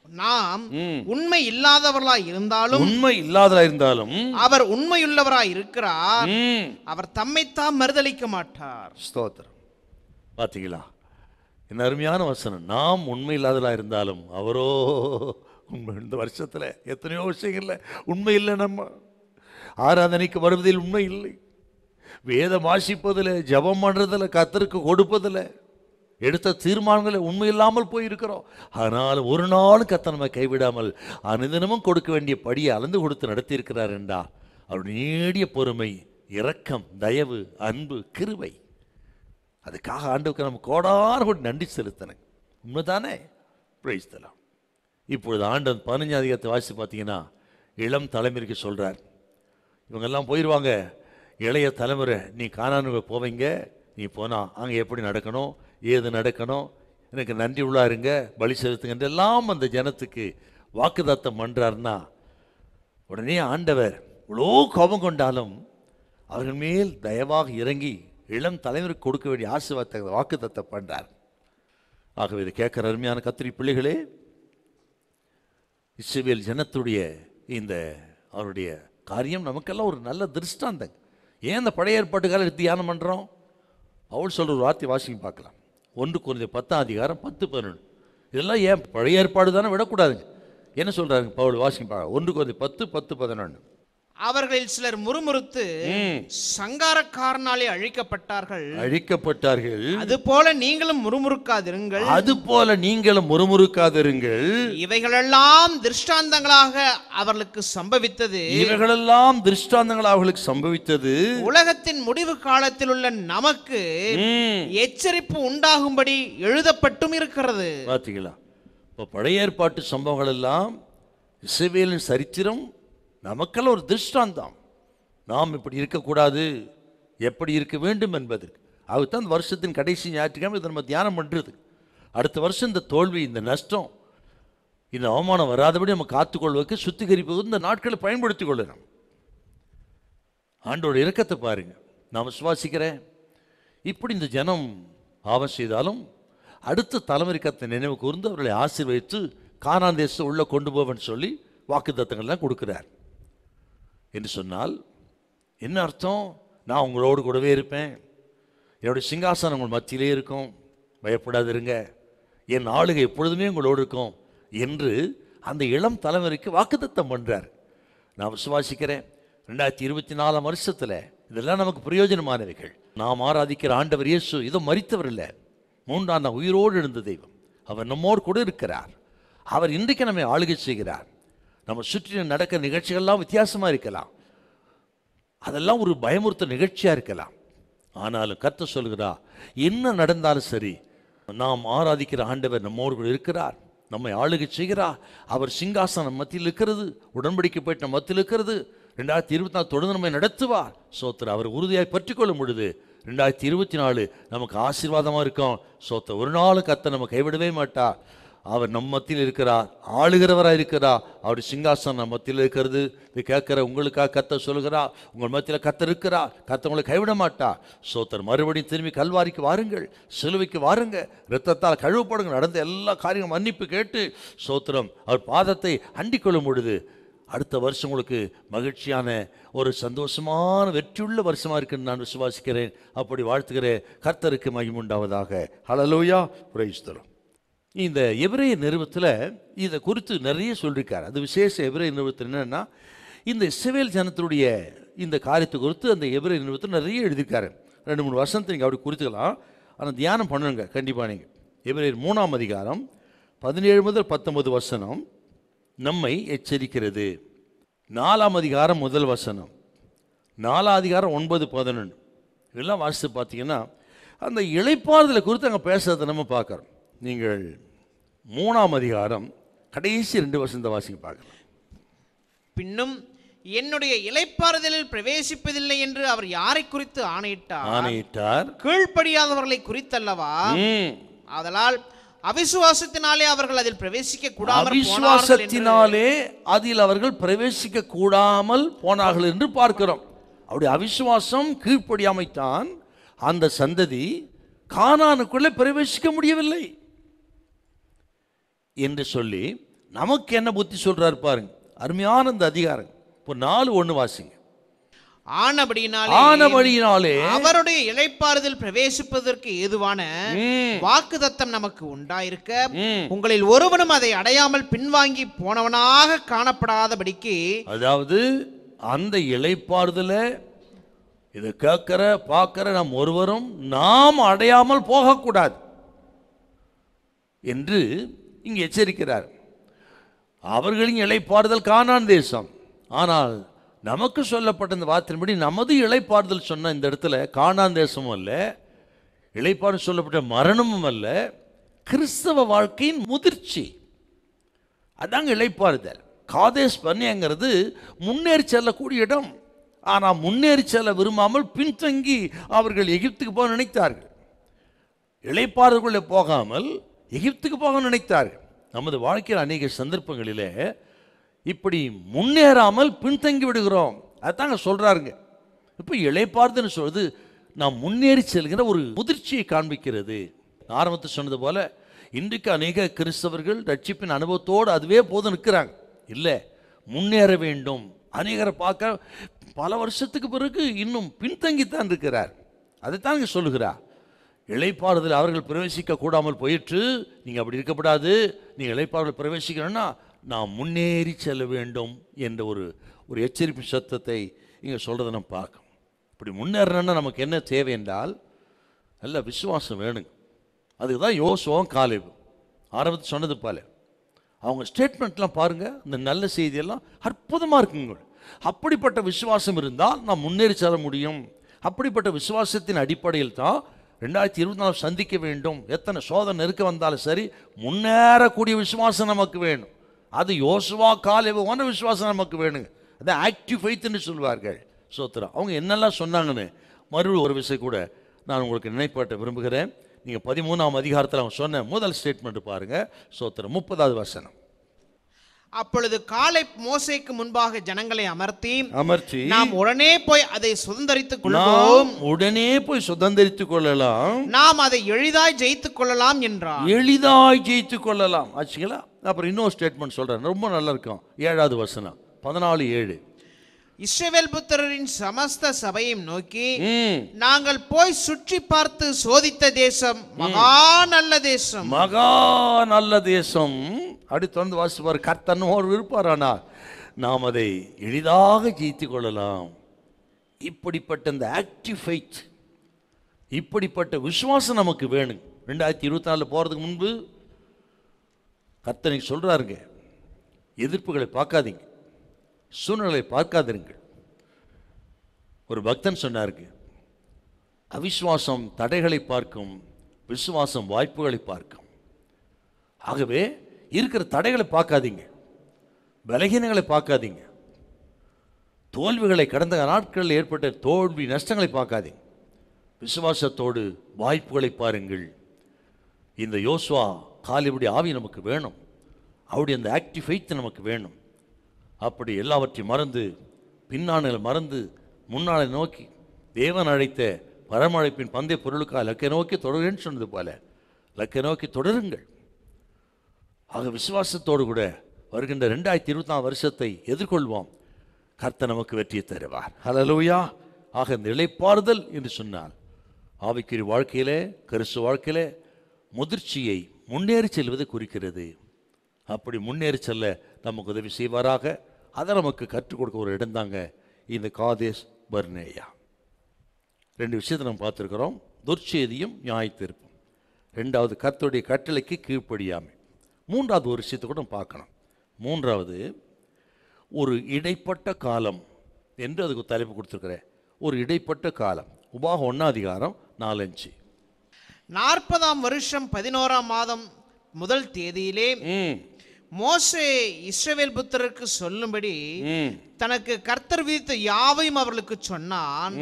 [SPEAKER 2] நாம் உண்மை இல்லாதவர்களாய் இருந்தாலும் அவர் உண்மையுள்ளவராய் இருக்கிறார். அவர் தம்மைத்தான் மறுதலிக்க மாட்டார்.
[SPEAKER 1] ஸ்தோத்திரம். பார்த்தீங்களா என்ன அருமையான வசனம். நாம் உண்மை இல்லாதவர்களாக இருந்தாலும் அவரோ உண்மை. இந்த வருஷத்தில் எத்தனையோ விஷயங்கள்ல உண்மை இல்லை. நம்ம ஆராதனைக்கு வருவதில் உண்மை இல்லை, வேதம் வாசிப்பதில், ஜபம் பண்ணுறதில், கர்த்தருக்கு கொடுப்பதில், எடுத்த தீர்மானங்களை உண்மை இல்லாமல் போயிருக்கிறோம். ஆனால் ஒரு நாளும் கர்த்தர் நம்மை கைவிடாமல் அனுதினமும் கொடுக்க வேண்டிய படியை அளந்து கொடுத்து நடத்தியிருக்கிறார் என்றால் அவருடைய நீடிய பொறுமை, இரக்கம், தயவு, அன்பு, கிருபை, அதுக்காக ஆண்டவருக்கு நம்ம கோடான கூட நன்றி செலுத்தணும். உண்மைதானே? Praise the Lord. இப்பொழுது ஆண்டவன் 15 அதிகாரத்தை வாசித்து பார்த்தீங்கன்னா இளம் தலைமுறைக்கு சொல்கிறார், இவங்கெல்லாம் போயிடுவாங்க. இளைய தலைமுறை, நீ கானானுக்கு போவீங்க, நீ போனால் அங்கே எப்படி நடக்கணும், ஏது நடக்கணும், எனக்கு நன்றி உள்ளா இருங்க, பலி செலுத்துங்க எல்லாம் அந்த ஜனத்துக்கு வாக்குத்தத்தம் பண்ணுறாருன்னா உடனே ஆண்டவர் இவ்வளோ கோபம் கொண்டாலும் அவர்கள் மேல் தயவாக இறங்கி இளம் தலைவருக்கு கொடுக்க வேண்டிய ஆசீர்வாதத்தை வாக்குத்தத்தம் பண்ணுறார். ஆகவே இதை கேட்குற அருமையான கத்திரி பிள்ளைகளே, இஸ்ரவேல் ஜனத்துடைய இந்த அவருடைய காரியம் நமக்கெல்லாம் ஒரு நல்ல திருஷ்டாந்தங்க. ஏன் இந்த பழைய ஏற்பாட்டுக்காக எடுத்து தியானம் பண்ணுறோம்? அவள் சொல்கிற ஒரு வார்த்தை வாசிக்க பார்க்கலாம். 1 கொரிந்தியர் 10ஆம் அதிகாரம் 10-11. இதெல்லாம் ஏன் பழைய ஏற்பாடு தானே விடக்கூடாதுங்க. என்ன சொல்கிறாங்க பவுல்? வாசிக்க பார்க்கலாம். 1 கொரிந்தியர் 10:10-11.
[SPEAKER 2] அவர்களில் சிலர் முறுமுறுத்து சங்காரக்காரனாலே அழிக்கப்பட்டார்கள். அதுபோல நீங்களும் முறுமுறுக்காதிருங்கள். இவைகளெல்லாம் திருஷ்டாந்தங்களாக அவர்களுக்கு சம்பவித்தது. உலகத்தின் முடிவு காலத்தில் உள்ள நமக்கு எச்சரிப்பு உண்டாகும்படி எழுதப்பட்டும் இருக்கிறது.
[SPEAKER 1] பார்த்தீங்களா? இப்போ பழைய ஏற்பாட்டு சம்பவங்கள் எல்லாம் இஸ்ரவேலின் சரித்திரம் நமக்கெல்லாம் ஒரு திருஷ்டாந்தம். நாம் இப்படி இருக்கக்கூடாது, எப்படி இருக்க வேண்டும் என்பதற்கு. அதுதான் இந்த வருஷத்தின் கடைசி ஞாயிற்றுக்கிழமை இதை நம்ம தியானம் பண்ணுறது. அடுத்த வருஷம் இந்த தோல்வி, இந்த நஷ்டம், இந்த அவமானம் வராதபடி நம்ம காத்துக்கொள்வதற்கு சுத்திகரிப்பது இந்த நாட்களை பயன்படுத்தி கொள்ளணும். ஆண்டோட இரக்கத்தை பாருங்க. நான் விசுவாசிக்கிறேன், இப்படி இந்த ஜனம் பாவம் செய்தாலும் அடுத்த தலைமுறைக்கத்தை நினைவு கூர்ந்து அவர்களை ஆசீர்வதித்து கானான் தேசத்தை உள்ள கொண்டு போவேன்னு சொல்லி வாக்குத்தத்தங்கள்லாம் கொடுக்குறார் என்று சொன்னால் என்ன அர்த்தம்? நான் உங்களோடு கூடவே இருப்பேன், என்னுடைய சிங்காசனம் உங்கள் மத்தியிலே இருக்கும், பயப்படாதிருங்க, என் ஆளுகை எப்பொழுதுமே உங்களோடு இருக்கும் என்று அந்த இளம் தலைமுறைக்கு வாக்குத்தத்தம் பண்ணுறார். நான் விசுவாசிக்கிறேன் 2024 வருஷத்தில் இதெல்லாம் நமக்கு பிரயோஜனமானவைகள். நாம் ஆராதிக்கிற ஆண்டவர் இயேசு இதோ மரித்தவர் இல்லை, 3ஆம் நாள் உயிரோடு எழுந்த தெய்வம். அவர் நம்மோடு கூட இருக்கிறார். அவர் இன்றைக்கு நம்மை ஆளுகை செய்கிறார். நம்ம சுற்றி நடக்கிற நிகழ்ச்சிகள்லாம் வித்தியாசமாக இருக்கலாம், அதெல்லாம் ஒரு பயமுறுத்த நிகழ்ச்சியாக இருக்கலாம். ஆனாலும் கர்த்தர் சொல்கிறா, என்ன நடந்தாலும் சரி, நாம் ஆராதிக்கிற ஆண்டவர் நம்மோடு கூட இருக்கிறார், நம்மை ஆளுகை செய்கிறார். அவர் சிங்காசனம் மத்தியில் இருக்கிறது, உடன்படிக்கை போயிட்டு நம்ம மத்தியில் இருக்கிறது. 2024 தொடர்ந்து நம்மை நடத்துவார். சோத்திரம். அவர் உறுதியாய் பற்றி கொள்ளும் பொழுது 2024 நமக்கு ஆசீர்வாதமாக இருக்கும். சோத்திரம். ஒரு நாள் கர்த்தர் நம்ம கைவிடவே மாட்டார். அவர் நம் மத்தியில் இருக்கிறார், ஆளுகிறவராக இருக்கிறார். அவருடைய சிங்காசனம் நம்ம மத்தியில் இருக்கிறது. இது கேட்குற உங்களுக்காக கர்த்தர் சொல்கிறார், உங்கள் மத்தியில் கர்த்தர் இருக்கிறார், கர்த்தர் உங்களை கைவிட மாட்டார். சோத்திரம். மறுபடியும் திரும்பி கல்வாரிக்கு வாருங்கள், சிலுவைக்கு வாருங்க, இரத்தத்தால் கழுவப்படுங்க, நடந்த எல்லா காரியங்களும் மன்னிப்பு கேட்டு சோத்திரம் அவர் பாதத்தை அண்டிக் கொள்ளும் பொழுது அடுத்த வருஷம் உங்களுக்கு மகிழ்ச்சியான ஒரு சந்தோஷமான வெற்றியுள்ள வருஷமாக இருக்குன்னு நான் விசுவாசிக்கிறேன். அப்படி வாழ்த்துகிறேன். கர்த்தருக்கு மகிமுண்டாவதாக. ஹல்லேலூயா. Praise the Lord. இந்த எபிரேய நிருபத்தில் இதை குறித்து நிறைய சொல்லியிருக்கார். அது விசேஷ எபிரேய நிருபத்தில் என்னென்னா, இந்த இஸ்ரவேல் ஜனத்தினுடைய இந்த காரியத்தை குறித்து அந்த எபிரேய நிருபத்தில் நிறைய எழுதியிருக்காரு. 2-3 வருஷத்தை நீங்கள் அப்படி குறித்துக்கலாம். ஆனால் தியானம் பண்ணுங்க கண்டிப்பாக. நீங்கள் எபிரேயர் 3ஆம் அதிகாரம் 17 முதல் 19 வசனம் நம்மை எச்சரிக்கிறது. 4ஆம் அதிகாரம் 1 வசனம், 4ஆம் அதிகாரம் 9-11 இதெல்லாம் வாசித்து பார்த்தீங்கன்னா அந்த இளைப்பாறுதலை குறித்து அங்கே பேசுறதை நம்ம பார்க்குறோம். நீங்கள் 3ஆம் அதிகாரம் கடைசி 2 வசனத்தை வாசிக்க பார்க்கலாம்.
[SPEAKER 2] பின்னும் என்னுடைய இளைப்பாறுதலில் பிரவேசிப்பதில்லை என்று அவர் யாரை குறித்து ஆணையிட்டார்? கீழ்ப்படியாதவர்களை குறித்தல்லவா? ஆதலால் அவிசுவாசத்தினாலே அவர்கள் அதில் பிரவேசிக்க கூடாமல்
[SPEAKER 1] அவிசுவாசத்தினாலே அதில் அவர்கள் பிரவேசிக்க கூடாமல் போனார்கள் என்று பார்க்கிறோம். அவருடைய அவிசுவாசம் கீழ்ப்படியாமைத்தான் அந்த சந்ததி கானானுக்குள்ளே பிரவேசிக்க முடியவில்லை என்று சொல்லி நமக்கு என்ன புத்தி சொல்றாரு பாருங்க. அருமையான இந்த அதிகாரம். இப்போ 4:1 வாசிங்க.
[SPEAKER 2] ஆனபடியினாலே அவருடைய இளைப்பாறுதல் பிரவேசிப்பதற்கு ஏதுவான வாக்குத்தத்தம் நமக்கு உண்டாயிருக்க உங்களில் ஒருவனும் அதை அடையாமல் பின்வாங்கி போனவனாக காணப்படாதபடிக்கு,
[SPEAKER 1] அதாவது அந்த இளைப்பாறுதலை இதை கேட்கிற பார்க்கிற நாம் ஒருவரும் நாம் அடையாமல் போகக்கூடாது என்று இங்கு எச்சரிக்கிறார். அவர்களின் இளைப்பாறுதல் கானான் தேசம். ஆனால் நமக்கு சொல்லப்பட்ட இந்த வார்த்தையின்படி நமது இளைப்பாறுதல் சொன்ன இந்த இடத்துல கானான் தேசமும் அல்ல, இளைப்பாறுதல் சொல்லப்பட்ட மரணமும் அல்ல, கிறிஸ்தவ வாழ்க்கையின் முதிர்ச்சி. அதாங்க இளைப்பாறுதல். காதேஸ் பர்னேயாங்கிறது முன்னேறி செல்லக்கூடிய இடம். ஆனால் முன்னேறி செல்ல விரும்பாமல் பின்தங்கி அவர்கள் எகிப்துக்கு போக நினைத்தார்கள். இளைப்பாறுதலுக்குள்ளே போகாமல் எகிப்துக்கு போக நினைத்தார்கள். நமது வாழ்க்கையில் அநேக சந்தர்ப்பங்களிலே இப்படி முன்னேறாமல் பின்தங்கி விடுகிறோம். அதுதாங்க சொல்றாருங்க. இப்போ இளைப்பாறுதல்னு சொல்றது நாம் முன்னேறி செல்கிற ஒரு முதிர்ச்சியை காண்பிக்கிறது. ஆரம்பத்தில் சொன்னது போல இன்றைக்கு அநேக கிறிஸ்தவர்கள் ரட்சிப்பின் அனுபவத்தோடு அதுவே போது நிற்கிறாங்க. இல்லை, முன்னேற வேண்டும். அநேகரை பார்க்க பல வருஷத்துக்கு பிறகு இன்னும் பின்தங்கித்தான் இருக்கிறார். அதைத்தான் இங்கே சொல்லுகிறார். இளைப்பாறுதல் அவர்கள் பிரவேசிக்க கூடாமல் போயிற்று, நீங்கள் அப்படி இருக்கப்படாது, நீங்கள் இளைப்பாறுதல் பிரவேசிக்கணும்னா நாம் முன்னேறி செல்ல வேண்டும் என்ற ஒரு எச்சரிப்பு சத்தத்தை இங்கே சொல்கிறத நம்ம பார்க்கணும். இப்படி முன்னேறணும்னா நமக்கு என்ன தேவை என்றால் நல்ல விசுவாசம் வேணுங்க. அதுக்கு தான் யோசுவாவும் காலேபும் ஆரம்பத்தில் சொன்னது போல அவங்க ஸ்டேட்மெண்ட்லாம் பாருங்கள், இந்த நல்ல செய்தியெல்லாம் அற்புதமாக இருக்குங்க. அப்படிப்பட்ட விசுவாசம் இருந்தால் நாம் முன்னேறி செல்ல முடியும். அப்படிப்பட்ட விசுவாசத்தின் அடிப்படையில் தான் 2024 சந்திக்க வேண்டும். எத்தனை சோதனை நெருக்க வந்தாலும் சரி, முன்னேறக்கூடிய விசுவாசம் நமக்கு வேணும். அது யோசுவா காலேபுவான விசுவாசம் நமக்கு வேணுங்க. அதான் ஆக்டிவ் ஃபெய்த்னு சொல்வார்கள். சோத்திரம். அவங்க என்னெல்லாம் சொன்னாங்கன்னு மறுபடியும் ஒரு விஷயம் கூட நான் உங்களுக்கு நினைப்பாட்ட விரும்புகிறேன். நீங்கள் 13ஆம் அதிகாரத்தில் அவங்க சொன்ன முதல் ஸ்டேட்மெண்ட் பாருங்க. சோத்திரம் 30வது வசனம்.
[SPEAKER 2] அப்பொழுது காலேப் மோசேக்கு முன்பாக ஜனங்களை அமர்த்தி நாம் உடனே போய் அதை சுதந்தரித்துக் கொள்வோம்,
[SPEAKER 1] உடனே போய் சுதந்தரித்துக் கொள்ளலாம்,
[SPEAKER 2] நாம் அதை எளிதாய் ஜெயித்துக் கொள்ளலாம் என்றார்.
[SPEAKER 1] எளிதாய் ஜெயித்துக் கொள்ளலாம் ஆச்சுங்களா. அப்புறம் இன்னொரு ஸ்டேட்மெண்ட் சொல்றேன், ரொம்ப நல்லா இருக்கும். 7வது வசனம் 14:7.
[SPEAKER 2] இஸ்ரவேல் புத்திரரின் சமஸ்த சபையும் நோக்கி நாங்கள் போய் சுற்றி பார்த்து சோதித்த தேசம் மகா நல்ல தேசம்,
[SPEAKER 1] மகா நல்ல தேசம். அப்படி தொடர்ந்து வாசிப்பார். கர்த்தர் ஒரு இருப்பார். ஆனால் நாம் அதை எளிதாக ஜெயித்துக் கொள்ளலாம். இப்படிப்பட்ட இந்த ஆக்டிவ் ஃபெய்த், இப்படிப்பட்ட விசுவாசம் நமக்கு வேணும். 2024 போகிறதுக்கு முன்பு கர்த்தர் சொல்கிறாருங்க, எதிர்ப்புகளை பார்க்காதீங்க, சூழ்நிலை பார்க்காதிருங்கள். ஒரு பக்தன் சொன்னாருங்க, அவிசுவாசம் தடைகளை பார்க்கும், விசுவாசம் வாய்ப்புகளை பார்க்கும். ஆகவே இருக்கிற தடைகளை பார்க்காதீங்க, பலகீனங்களை பார்க்காதீங்க, தோல்விகளை, கடந்த நாட்களில் ஏற்பட்ட தோல்வி நஷ்டங்களை பார்க்காதீங்க. விசுவாசத்தோடு வாய்ப்புகளை பாருங்கள். இந்த யோசுவா காலிபடி ஆவி நமக்கு வேணும். அவருடைய அந்த ஆக்டிவ் ஃபெய்த் நமக்கு வேணும். அப்படி எல்லாவற்றையும் மறந்து, பின்னாளில் மறந்து, முன்னாளை நோக்கி தேவன் அழைத்த பரமழைப்பின் பந்தய பொருளுக்காக லக்கை நோக்கி தொடருன்னு சொன்னது போல லக்கை நோக்கி தொடருங்கள். ஆக விசுவாசத்தோடு கூட வருகின்ற 2024 வருஷத்தை எதிர்கொள்வோம். கர்த்தர் நமக்கு வெற்றியை தருவார். ஹல்லேலூயா. ஆக இந்த இளைப்பாறுதல் என்று சொன்னால் ஆவிக்குரிய வாழ்க்கையிலே, கிறிஸ்துவ வாழ்க்கையிலே முதிர்ச்சியை, முன்னேறி செல்வதை குறிக்கிறது. அப்படி முன்னேறி செல்ல நமக்கு உதவி செய்வாராக. அதை நமக்கு கற்றுக் கொடுக்க ஒரு இடம் தாங்க இந்த காதேஸ் பர்னேயா. 2 விஷயத்தை நம்ம பார்த்துருக்கிறோம். துர்ச்செய்தியும் நியாயத்தீர்ப்பும். 2வது கர்த்தருடைய கட்டளைக்கு கீழ்ப்படியாமை. 3வது ஒரு விஷயத்தை கூட பார்க்கணும். 3வது ஒரு இடைப்பட்ட காலம் என்று அதுக்கு தலைப்பு கொடுத்துருக்கிறேன். ஒரு இடைப்பட்ட காலம். உபாகம் 1 அதிகாரம் 4-5.
[SPEAKER 2] 40ஆம் வருஷம் 11ஆம் மாதம் முதல் தேதியிலே மோசே இஸ்ரவேல் புத்திரருக்கு சொல்லும்படி தனக்கு கர்த்தர் விதித்த யாவையும் அவர்களுக்கு சொன்னான்.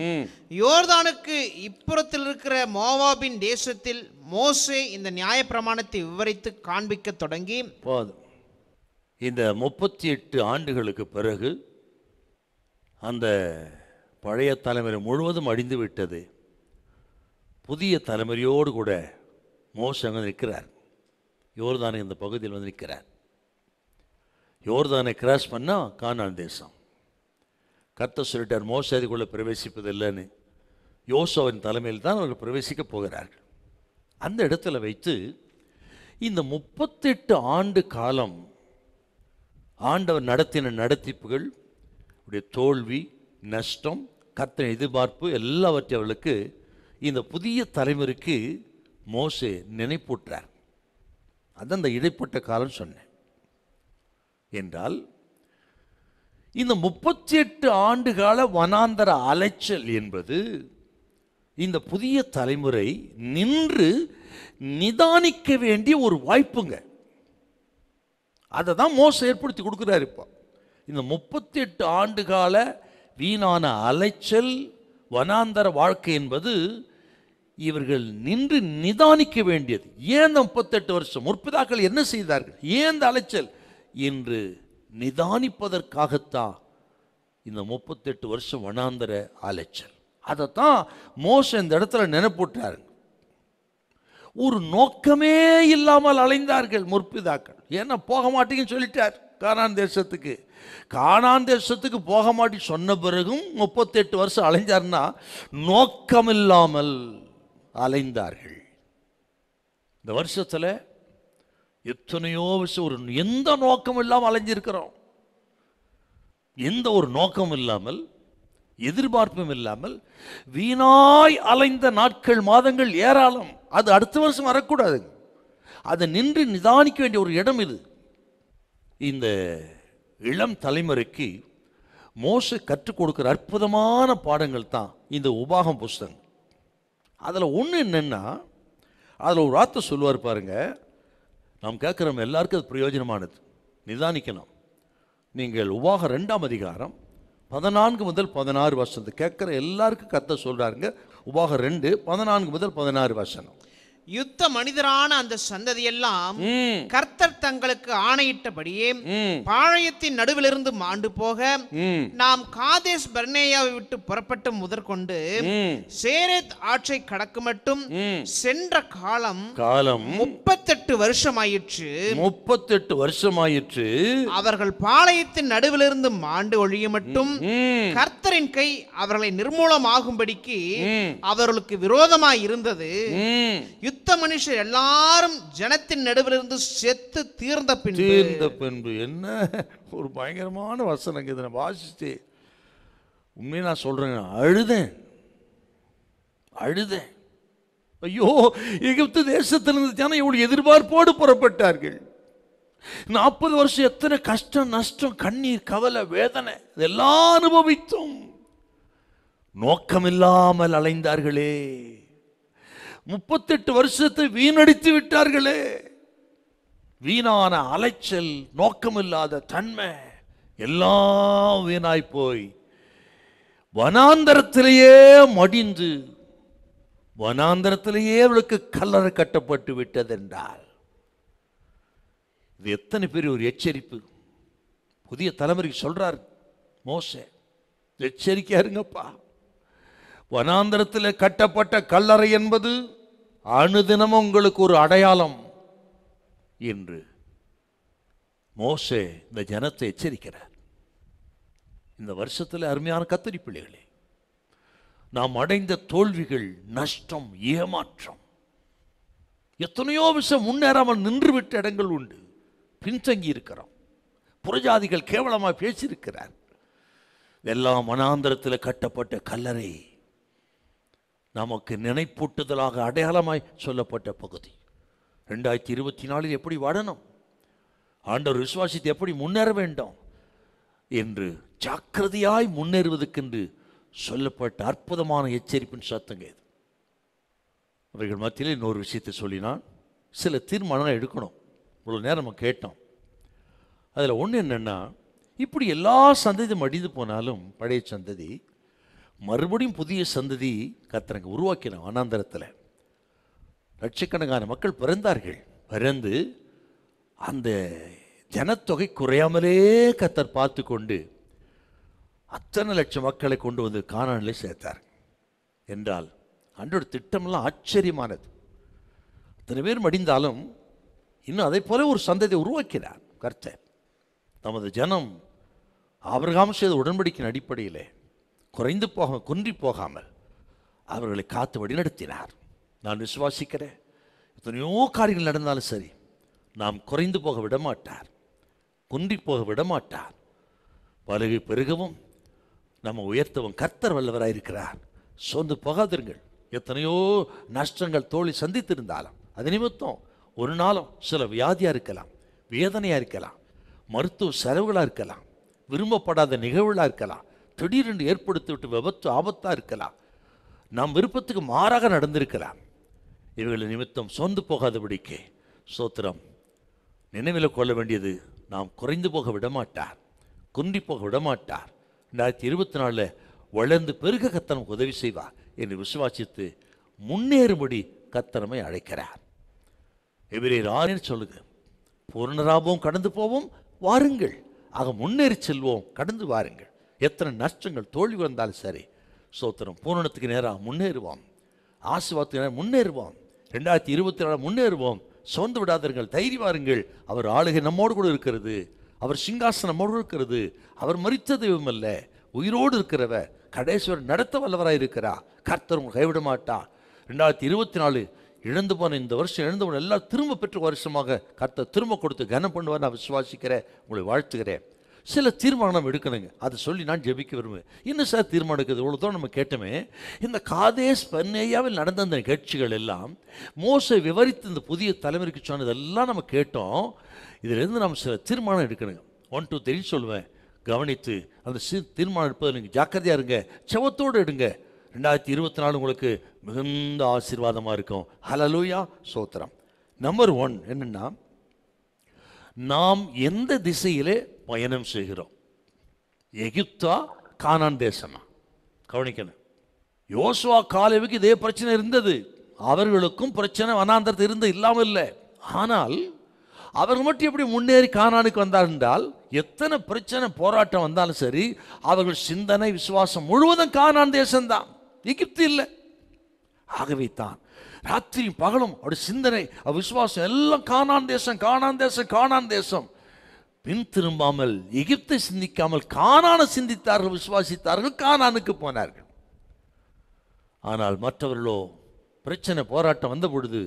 [SPEAKER 2] யோர்தானுக்கு இப்புறத்தில் இருக்கிற மோவாபின் தேசத்தில் மோசே இந்த நியாயப்பிரமாணத்தை விவரித்து காண்பிக்க தொடங்கி,
[SPEAKER 1] இந்த 38 ஆண்டுகளுக்கு பிறகு அந்த பழைய தலைமுறை முழுவதும் அழிந்து விட்டது. புதிய தலைமுறையோடு கூட மோசே அங்கே நிற்கிறார். யோர்தானை இந்த பகுதியில் வந்து நிற்கிறார். யோர்தானை கிராஸ் பண்ணால் கானான் தேசம். கர்த்தர் சொல்லிட்டார், மோசே அதுக்குள்ளே பிரவேசிப்பதில்லைன்னு. யோசுவாவின் தலைமையில் தான் அவர்கள் பிரவேசிக்க போகிறார்கள். அந்த இடத்துல வைத்து இந்த 38 ஆண்டு காலம் ஆண்டவர் நடத்தின நடத்திப்புகள், தோல்வி, நஷ்டம், கர்த்தரின் எதிர்பார்ப்பு எல்லாவற்றையும் அவர்களுக்கு இந்த புதிய தலைமுறைக்கு மோசே நினைப்பூட்டார். அதான் இந்த இடைப்பட்ட காலம் சொன்னேன். என்றால் இந்த 38 ஆண்டு கால வனாந்தர அலைச்சல் என்பது இந்த புதிய தலைமுறை நின்று நிதானிக்க வேண்டிய ஒரு வாய்ப்புங்க. அதை தான் மோசே ஏற்படுத்தி கொடுக்குறாரு. இப்போ இந்த 38 ஆண்டு கால வீணான அலைச்சல் வனாந்தர வாழ்க்கை என்பது இவர்கள் நின்று நிதானிக்க வேண்டியது. ஏன் இந்த 38 வருஷம் முற்பிதாக்கள் என்ன செய்தார்கள், ஏன் இந்த அலைச்சல் என்று நிதானிப்பதற்காகத்தான் இந்த 38 வருஷம் வனாந்தர அலைச்சல். அதைத்தான் மோசே இந்த இடத்துல நினைப்பூட்டார். ஒரு நோக்கமே இல்லாமல் அலைந்தார்கள் முற்பிதாக்கள். ஏன்னா போக மாட்டேங்கன்னு சொல்லிட்டார் கானான் தேசத்துக்கு. கானான் தேசத்துக்கு போக மாட்டி சொன்ன பிறகும் 38 வருஷம் அலைஞ்சார்னா நோக்கமில்லாமல் அலைந்தார்கள். இந்த வருஷத்தில் எத்தனையோ வருஷம் ஒரு எந்த நோக்கம் இல்லாமல் அலைஞ்சிருக்கிறோம். எந்த ஒரு நோக்கம் இல்லாமல், எதிர்பார்ப்பும் இல்லாமல் வீணாய் அலைந்த நாட்கள், மாதங்கள் ஏராளம். அது அடுத்த வருஷம் வரக்கூடாது. அதை நின்று நிதானிக்க வேண்டிய ஒரு இடம் இது. இந்த இளம் தலைமுறைக்கு மோசே கற்றுக் கொடுக்கிற அற்புதமான பாடங்கள் தான் இந்த உபாகம் புஸ்தகம். அதில் ஒன்று என்னென்னா, அதில் ஒரு வார்த்தை சொல்லுவார் பாருங்க, நாம் கேட்குறோம் எல்லாருக்கும் அது பிரயோஜனமானது, நிதானிக்கணும். நீங்கள் உபாகம் 2ஆம் அதிகாரம் 14 முதல் 16 வசனத்தை கேட்குற எல்லாருக்கும் கர்த்தர் சொல்கிறாருங்க. உபாகம் 2 14 முதல் 16 வசனம்.
[SPEAKER 2] யுத்த மனிதரான அந்த சந்ததியெல்லாம் கர்த்தர் தங்களுக்கு ஆணையிட்டபடியே பாளையத்தின் நடுவிலிருந்து மாண்டு போக நாம் காதேஸ் பர்னேயாவை விட்டு புறப்பட்டு முதற்கொண்டு சேரேத் ஆற்றை கடக்கு மட்டும் சென்ற காலம் 38 வருஷமாயிற்று.
[SPEAKER 1] 38 வருஷமாயிற்று.
[SPEAKER 2] அவர்கள் பாளையத்தின் நடுவிலிருந்து மாண்டு ஒழிய மட்டும் கர்த்தர் கர்த்தரின் கை அவர்களை நிர்மூலமாகும்படிக்கு அவர்களுக்கு விரோதமாய் இருந்தது. யுத்த மனுஷர் எல்லாரும் ஜனத்தின் நடுவிலிருந்து செத்து தீர்ந்த பின்பு.
[SPEAKER 1] என்ன ஒரு பயங்கரமான வசனங்க இதை நான் வாசிச்சு உண்மையை நான் சொல்றேன், அழுதேன். ஐயோ, எகிப்து தேசத்திலிருந்து ஜனம் இவ்வளவு எதிர்பார்ப்போடு புறப்பட்டார்கள். 40 வருஷம் எத்தனை கஷ்டம், நஷ்டம், கண்ணீர், கவலை, வேதனை இதெல்லாம் அனுபவித்தோம். நோக்கமில்லாமல் அலைந்தார்களே, 38 வருஷத்தை வீணடித்து விட்டார்களே. வீணான அலைச்சல், நோக்கமில்லாத தன்மை எல்லாம் வீணாய் போய் வனாந்தரத்திலேயே மடிந்து, வனாந்தரத்திலேயே அவளுக்கு கல்லறை கட்டப்பட்டு விட்டதென்றால் இது எத்தனை பெரிய ஒரு எச்சரிப்பு. புதிய தலைமுறைக்கு சொல்றார் மோசே, எச்சரிக்கையா இருங்கப்பா. வனாந்தரத்தில் கட்டப்பட்ட கல்லறை என்பது அனுதினமும் உங்களுக்கு ஒரு அடையாளம் என்று மோசே இந்த ஜனத்தை எச்சரிக்கிறார். இந்த வருஷத்தில் அருமையான கத்தரி பிள்ளைகளே, நாம் அடைந்த தோல்விகள், நஷ்டம், ஏமாற்றம், எத்தனையோ விஷயம் முன்னேறாமல் நின்றுவிட்ட இடங்கள் உண்டு. பின்தங்கி இருக்கிறோம். புறஜாதிகள் கேவலமாக பேசியிருக்கிறார். எல்லாம் வனாந்தரத்தில் கட்டப்பட்ட கல்லறை நமக்கு நினைப்பூட்டுதலாக அடையாளமாய் சொல்லப்பட்ட பகுதி. 2024 எப்படி வாழணும், ஆண்டவர் விசுவாசித்து எப்படி முன்னேற வேண்டும் என்று ஜாக்கிரதையாய் முன்னேறுவதற்கென்று சொல்லப்பட்ட அற்புதமான எச்சரிப்பின் சத்தங்க இது. அவைகள் மத்தியில் இன்னொரு விஷயத்தை சொல்லினான். சில தீர்மானங்கள் எடுக்கணும். இவ்வளோ நேரம் நம்ம கேட்டோம். அதில் ஒன்று என்னென்னா, இப்படி எல்லா சந்ததியும் அடிந்து போனாலும் பழைய சந்ததி மறுபடியும் புதிய சந்ததி கர்த்தர் உருவாக்கினான். வனாந்தரத்தில் லட்சக்கணக்கான மக்கள் பிறந்தார்கள். பிறந்து அந்த ஜனத்தொகை குறையாமலே கர்த்தர் பார்த்து கொண்டு அத்தனை லட்சம் மக்களை கொண்டு வந்து கானானிலே சேர்த்தார் என்றால் அன்றோட திட்டமெல்லாம் ஆச்சரியமானது. அத்தனை பேர் மடிந்தாலும் இன்னும் அதை போல ஒரு சந்ததியை உருவாக்கினார் கர்த்தர். நமது ஜனம் ஆபிரகாம் செய்த உடன்படிக்கையின் அடிப்படையில் குன்றி போகாமல் அவர்களை காத்து வழிநடத்தினார். நான் விசுவாசிக்கிறேன், எத்தனையோ காரியங்கள் நடந்தாலும் சரி, நாம் குறைந்து போக விடமாட்டார், குன்றி போக விடமாட்டார். பலகை பெருகவும் நம்ம உயர்த்தவும் கர்த்தர் வல்லவராயிருக்கிறார். சோர்ந்து போகாதிருங்கள். எத்தனையோ நஷ்டங்கள் தோல்வி சந்தித்திருந்தாலும் அது நிமித்தம் ஒரு நாளும் சில வியாதியாக இருக்கலாம், வேதனையாக இருக்கலாம், மருத்துவ செலவுகளாக இருக்கலாம், விரும்பப்படாத நிகழ்வுகளாக இருக்கலாம், திடீரென்று ஏற்படுத்தி விட்டு விபத்து ஆபத்தாக இருக்கலாம், நம் விருப்பத்துக்கு மாறாக நடந்திருக்கலாம். இவர்கள் நிமித்தம் சோர்ந்து போகாதபடிக்கு சோத்திரம் நினைவில் கொள்ள வேண்டியது, நாம் குறைந்து போக விடமாட்டார், குன்றி போக விடமாட்டார். 2024 வளர்ந்து பெருக கர்த்தர் உதவி செய்வார் என்று விசுவாசித்து முன்னேறும்படி கர்த்தரை அழைக்கிறார். எபிரேயர் 6 சொல்லுங்க, பூர்ணராகவும் கடந்து போவோம் வாருங்கள். ஆக முன்னேறி செல்வோம், கடந்து வாருங்கள். எத்தனை நஷ்டங்கள் தோல்வி வந்தாலும் சரி, சோத்திரம் பூரணத்துக்கு நேராக முன்னேறுவோம், ஆசீர்வாதத்துக்கு நேரம் முன்னேறுவோம். 2024 முன்னேறுவோம். சோர்ந்து விடாதீர்கள், தைரியவாருங்கள். அவர் ஆளுகை நம்மோடு கூட இருக்கிறது, அவர் சிங்காசனம் நம்மோடு இருக்கிறது. அவர் மரித்த தெய்வம் அல்ல, உயிரோடு இருக்கிறவர், கடைசிவர் நடத்த வல்லவராக இருக்கிறார். கர்த்தர் உங்களை கைவிட மாட்டார். 2024 இழந்து போன இந்த வருஷம் இழந்து போன எல்லாம் திரும்ப பெற்ற வருஷமாக கர்த்தர் திரும்ப கொடுத்து கனம் பண்ணுவார். நான் விசுவாசிக்கிறேன், உங்களை வாழ்த்துக்கிறேன். சில தீர்மானம் எடுக்கணுங்க, அதை சொல்லி நான் ஜெபிக்க விரும்புவேன். இன்னும் சார் தீர்மானம் எடுக்கிறது இவ்வளோ தான் நம்ம கேட்டோமே. இந்த காதேஸ் பர்னேயாவில் நடந்த அந்த நிகழ்ச்சிகள் எல்லாம் மோசே விவரித்து இந்த புதிய தலைமுறைக்கு சொன்னதெல்லாம் நம்ம கேட்டோம். இதிலிருந்து நம்ம சில தீர்மானம் எடுக்கணுங்க. 1 2 3 சொல்லுவேன், கவனித்து அந்த தீர்மானம் எடுப்பது நீங்கள் ஜாக்கிரதையாக இருங்க, செவத்தோடு எடுங்க. 2024 உங்களுக்கு மிகுந்த ஆசீர்வாதமாக இருக்கும். ஹல்லேலூயா, சோத்திரம். நம்பர் 1 என்னன்னா, நாம் எந்த திசையிலே பயணம் செய்கிறோம்? எகிப்தா, கானான் தேசமா? கவனிக்கணும். யோசுவா காலேவுக்கு இதே பிரச்சனை இருந்தது. அவர்களுக்கும் பிரச்சனை வனாந்தரத்தில் இருந்து இல்லாமல் இல்லை. ஆனால் அவர்கள் மட்டும் எப்படி முன்னேறி கானானுக்கு வந்தார் என்றால், எத்தனை பிரச்சனை போராட்டம் வந்தாலும் சரி, அவர்கள் சிந்தனை விசுவாசம் முழுவதும் கானான் தேசம்தான், எகிப்து இல்லை. ஆகவே தான் ராத்திரியும் பகலும் அவருடைய சிந்தனை விசுவாசம் எல்லாம் கானான் தேசம், கானான் தேசம், கானான் தேசம். பின் திரும்பாமல் எகிப்தை சிந்திக்காமல் கானானை சிந்தித்தார்கள், விசுவாசித்தார்கள், கானானுக்கு போனார்கள். ஆனால் மற்றவர்களோ பிரச்சனை போராட்டம் வந்த பொழுது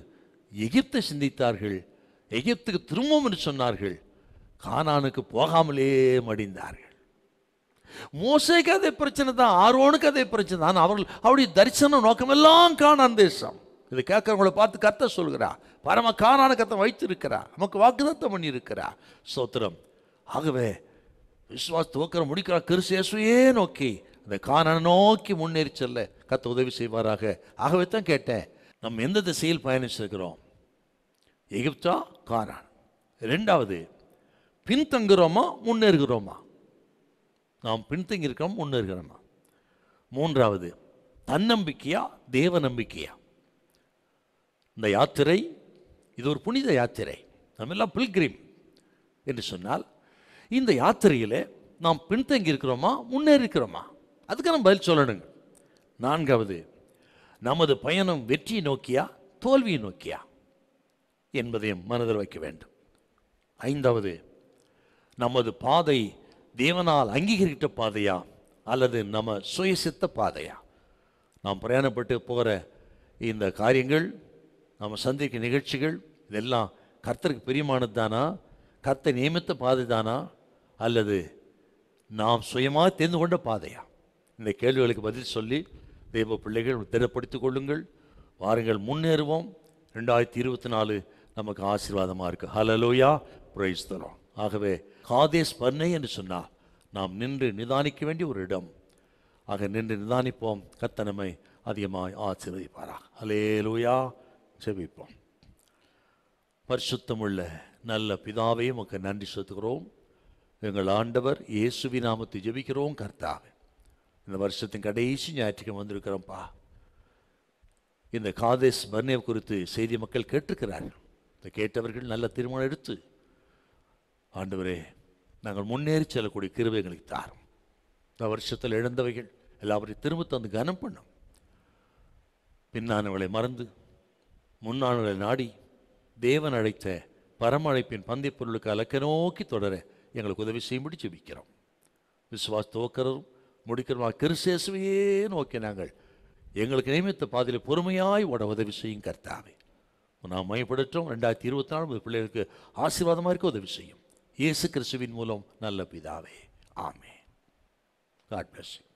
[SPEAKER 1] எகிப்தை சிந்தித்தார்கள், எகிப்துக்கு திரும்பவும் என்று சொன்னார்கள், கானானுக்கு போகாமலே மடிந்தார்கள். மோசேக்கு அதே பிரச்சனை தான், ஆரோனுக்கு அதே பிரச்சனை தான். அவருடைய தரிசன நோக்கமெல்லாம் கானான் தேசம். இதை கேட்கறவங்களை பார்த்து கர்த்தர் சொல்கிறா, பரம கானான கர்த்தர் வைத்திருக்கிறா, நமக்கு வாக்குத்தத்தம் பண்ணி இருக்கிறா. ஸ்தோத்திரம். ஆகவே விசுவாச துவக்கிற முடிக்கிற கிறிஸ்து இயேசுவையே நோக்கி அந்த கானானை நோக்கி முன்னேறி செல்ல கர்த்தர் உதவி செய்வாராக. ஆகவே தான் கேட்டேன், நம்ம எந்த திசையில் பயணிச்சிருக்கிறோம்? எகிப்தா, கானான்? ரெண்டாவது, பின்தங்குறோமா முன்னேறுகிறோமா? நாம் பின்தங்கி இருக்கிறோம், முன்னேறுகிறோமா? மூன்றாவது, தன்னம்பிக்கையா தேவ நம்பிக்கையா? இந்த யாத்திரை இது ஒரு புனித யாத்திரை, நம்ம எல்லாம் பில்கிரிம் என்று சொன்னால் இந்த யாத்திரையில் நாம் பின்தங்கி இருக்கிறோமா முன்னேறி இருக்கிறோமா? அதுக்கு நம்ம பதில் சொல்லணுங்க. நான்காவது, நமது பயணம் வெற்றியை நோக்கியா தோல்வியை நோக்கியா என்பதையும் மனதில் வைக்க வேண்டும். ஐந்தாவது, நமது பாதை தேவனால் அங்கீகரித்த பாதையா அல்லது நம்ம சுயசித்த பாதையா? நாம் பிரயாணப்பட்டு போகிற இந்த காரியங்கள், நம்ம சந்திக்க நிகழ்ச்சிகள், இதெல்லாம் கர்த்தருக்கு பிரியமானது தானா? கர்த்தர் நியமித்த பாதை தானா அல்லது நாம் சுயமாக தெரிந்து கொண்ட பாதையா? இந்த கேள்விகளுக்கு பதில் சொல்லி தெய்வ பிள்ளைகள் திடப்படுத்திக் கொள்ளுங்கள். வாருங்கள், முன்னேறுவோம். 2024 நமக்கு ஆசீர்வாதமாக இருக்கு. ஹல்லேலூயா, பிரைஸ் தி லார்ட். ஆகவே காதேஸ் பர்னே என்று சொன்னால் நாம் நின்று நிதானிக்க வேண்டிய ஒரு இடம். ஆக நின்று நிதானிப்போம். கர்த்தர் நம்மை அதிகமாக ஆசீர்வதிப்பாராக. ஹல்லேலூயா. செபிப்போம். பரிசுத்தமுள்ள நல்ல பிதாவே, உமக்கு நன்றி செலுத்துகிறோம். எங்கள் ஆண்டவர் இயேசுவின் நாமத்தை ஜெபிக்கிறோம். கர்த்தாவே, இந்த வருஷத்தின் கடைசி ஞாயிற்றுக்கிழமை வந்திருக்கிறோம்ப்பா. இந்த காதேஸ் பர்னே குறித்து செய்தி மக்கள் கேட்டிருக்கிறார்கள். இந்த கேட்டவர்கள் நல்ல தீர்மானம் எடுத்து, ஆண்டவரே, நாங்கள் முன்னேறி செல்லக்கூடிய கிருபை எங்களுக்கு தாரும். இந்த வருஷத்தில் இழந்தவைகள் எல்லாவற்றையும் திரும்ப தந்து கனம் பண்ணும். பின்னானவளை மறந்து முன்னானவளை நாடி தேவன் அழைத்த பரம அழைப்பின் பந்தய பொருளுக்கு அலக்க நோக்கி தொடர எங்களுக்கு உதவி செய்யும்படி ஜெபிக்கிறோம். விசுவாச துவக்கிறதும் முடிக்கிறோம் கிறிஸ்து இயேசுவையே நோக்கி நாங்கள் எங்களுக்கு நியமித்த பாதையில் பொறுமையாய் ஓட உதவி செய்யும் கர்த்தாவே. நாம் மையப்படுத்தோம். 2024 பிள்ளைகளுக்கு ஆசீர்வாதமாக இருக்க உதவி செய்யும். இயேசு கிறிஸ்துவின் மூலம் நல்ல பிதாவே, ஆமென். God bless you.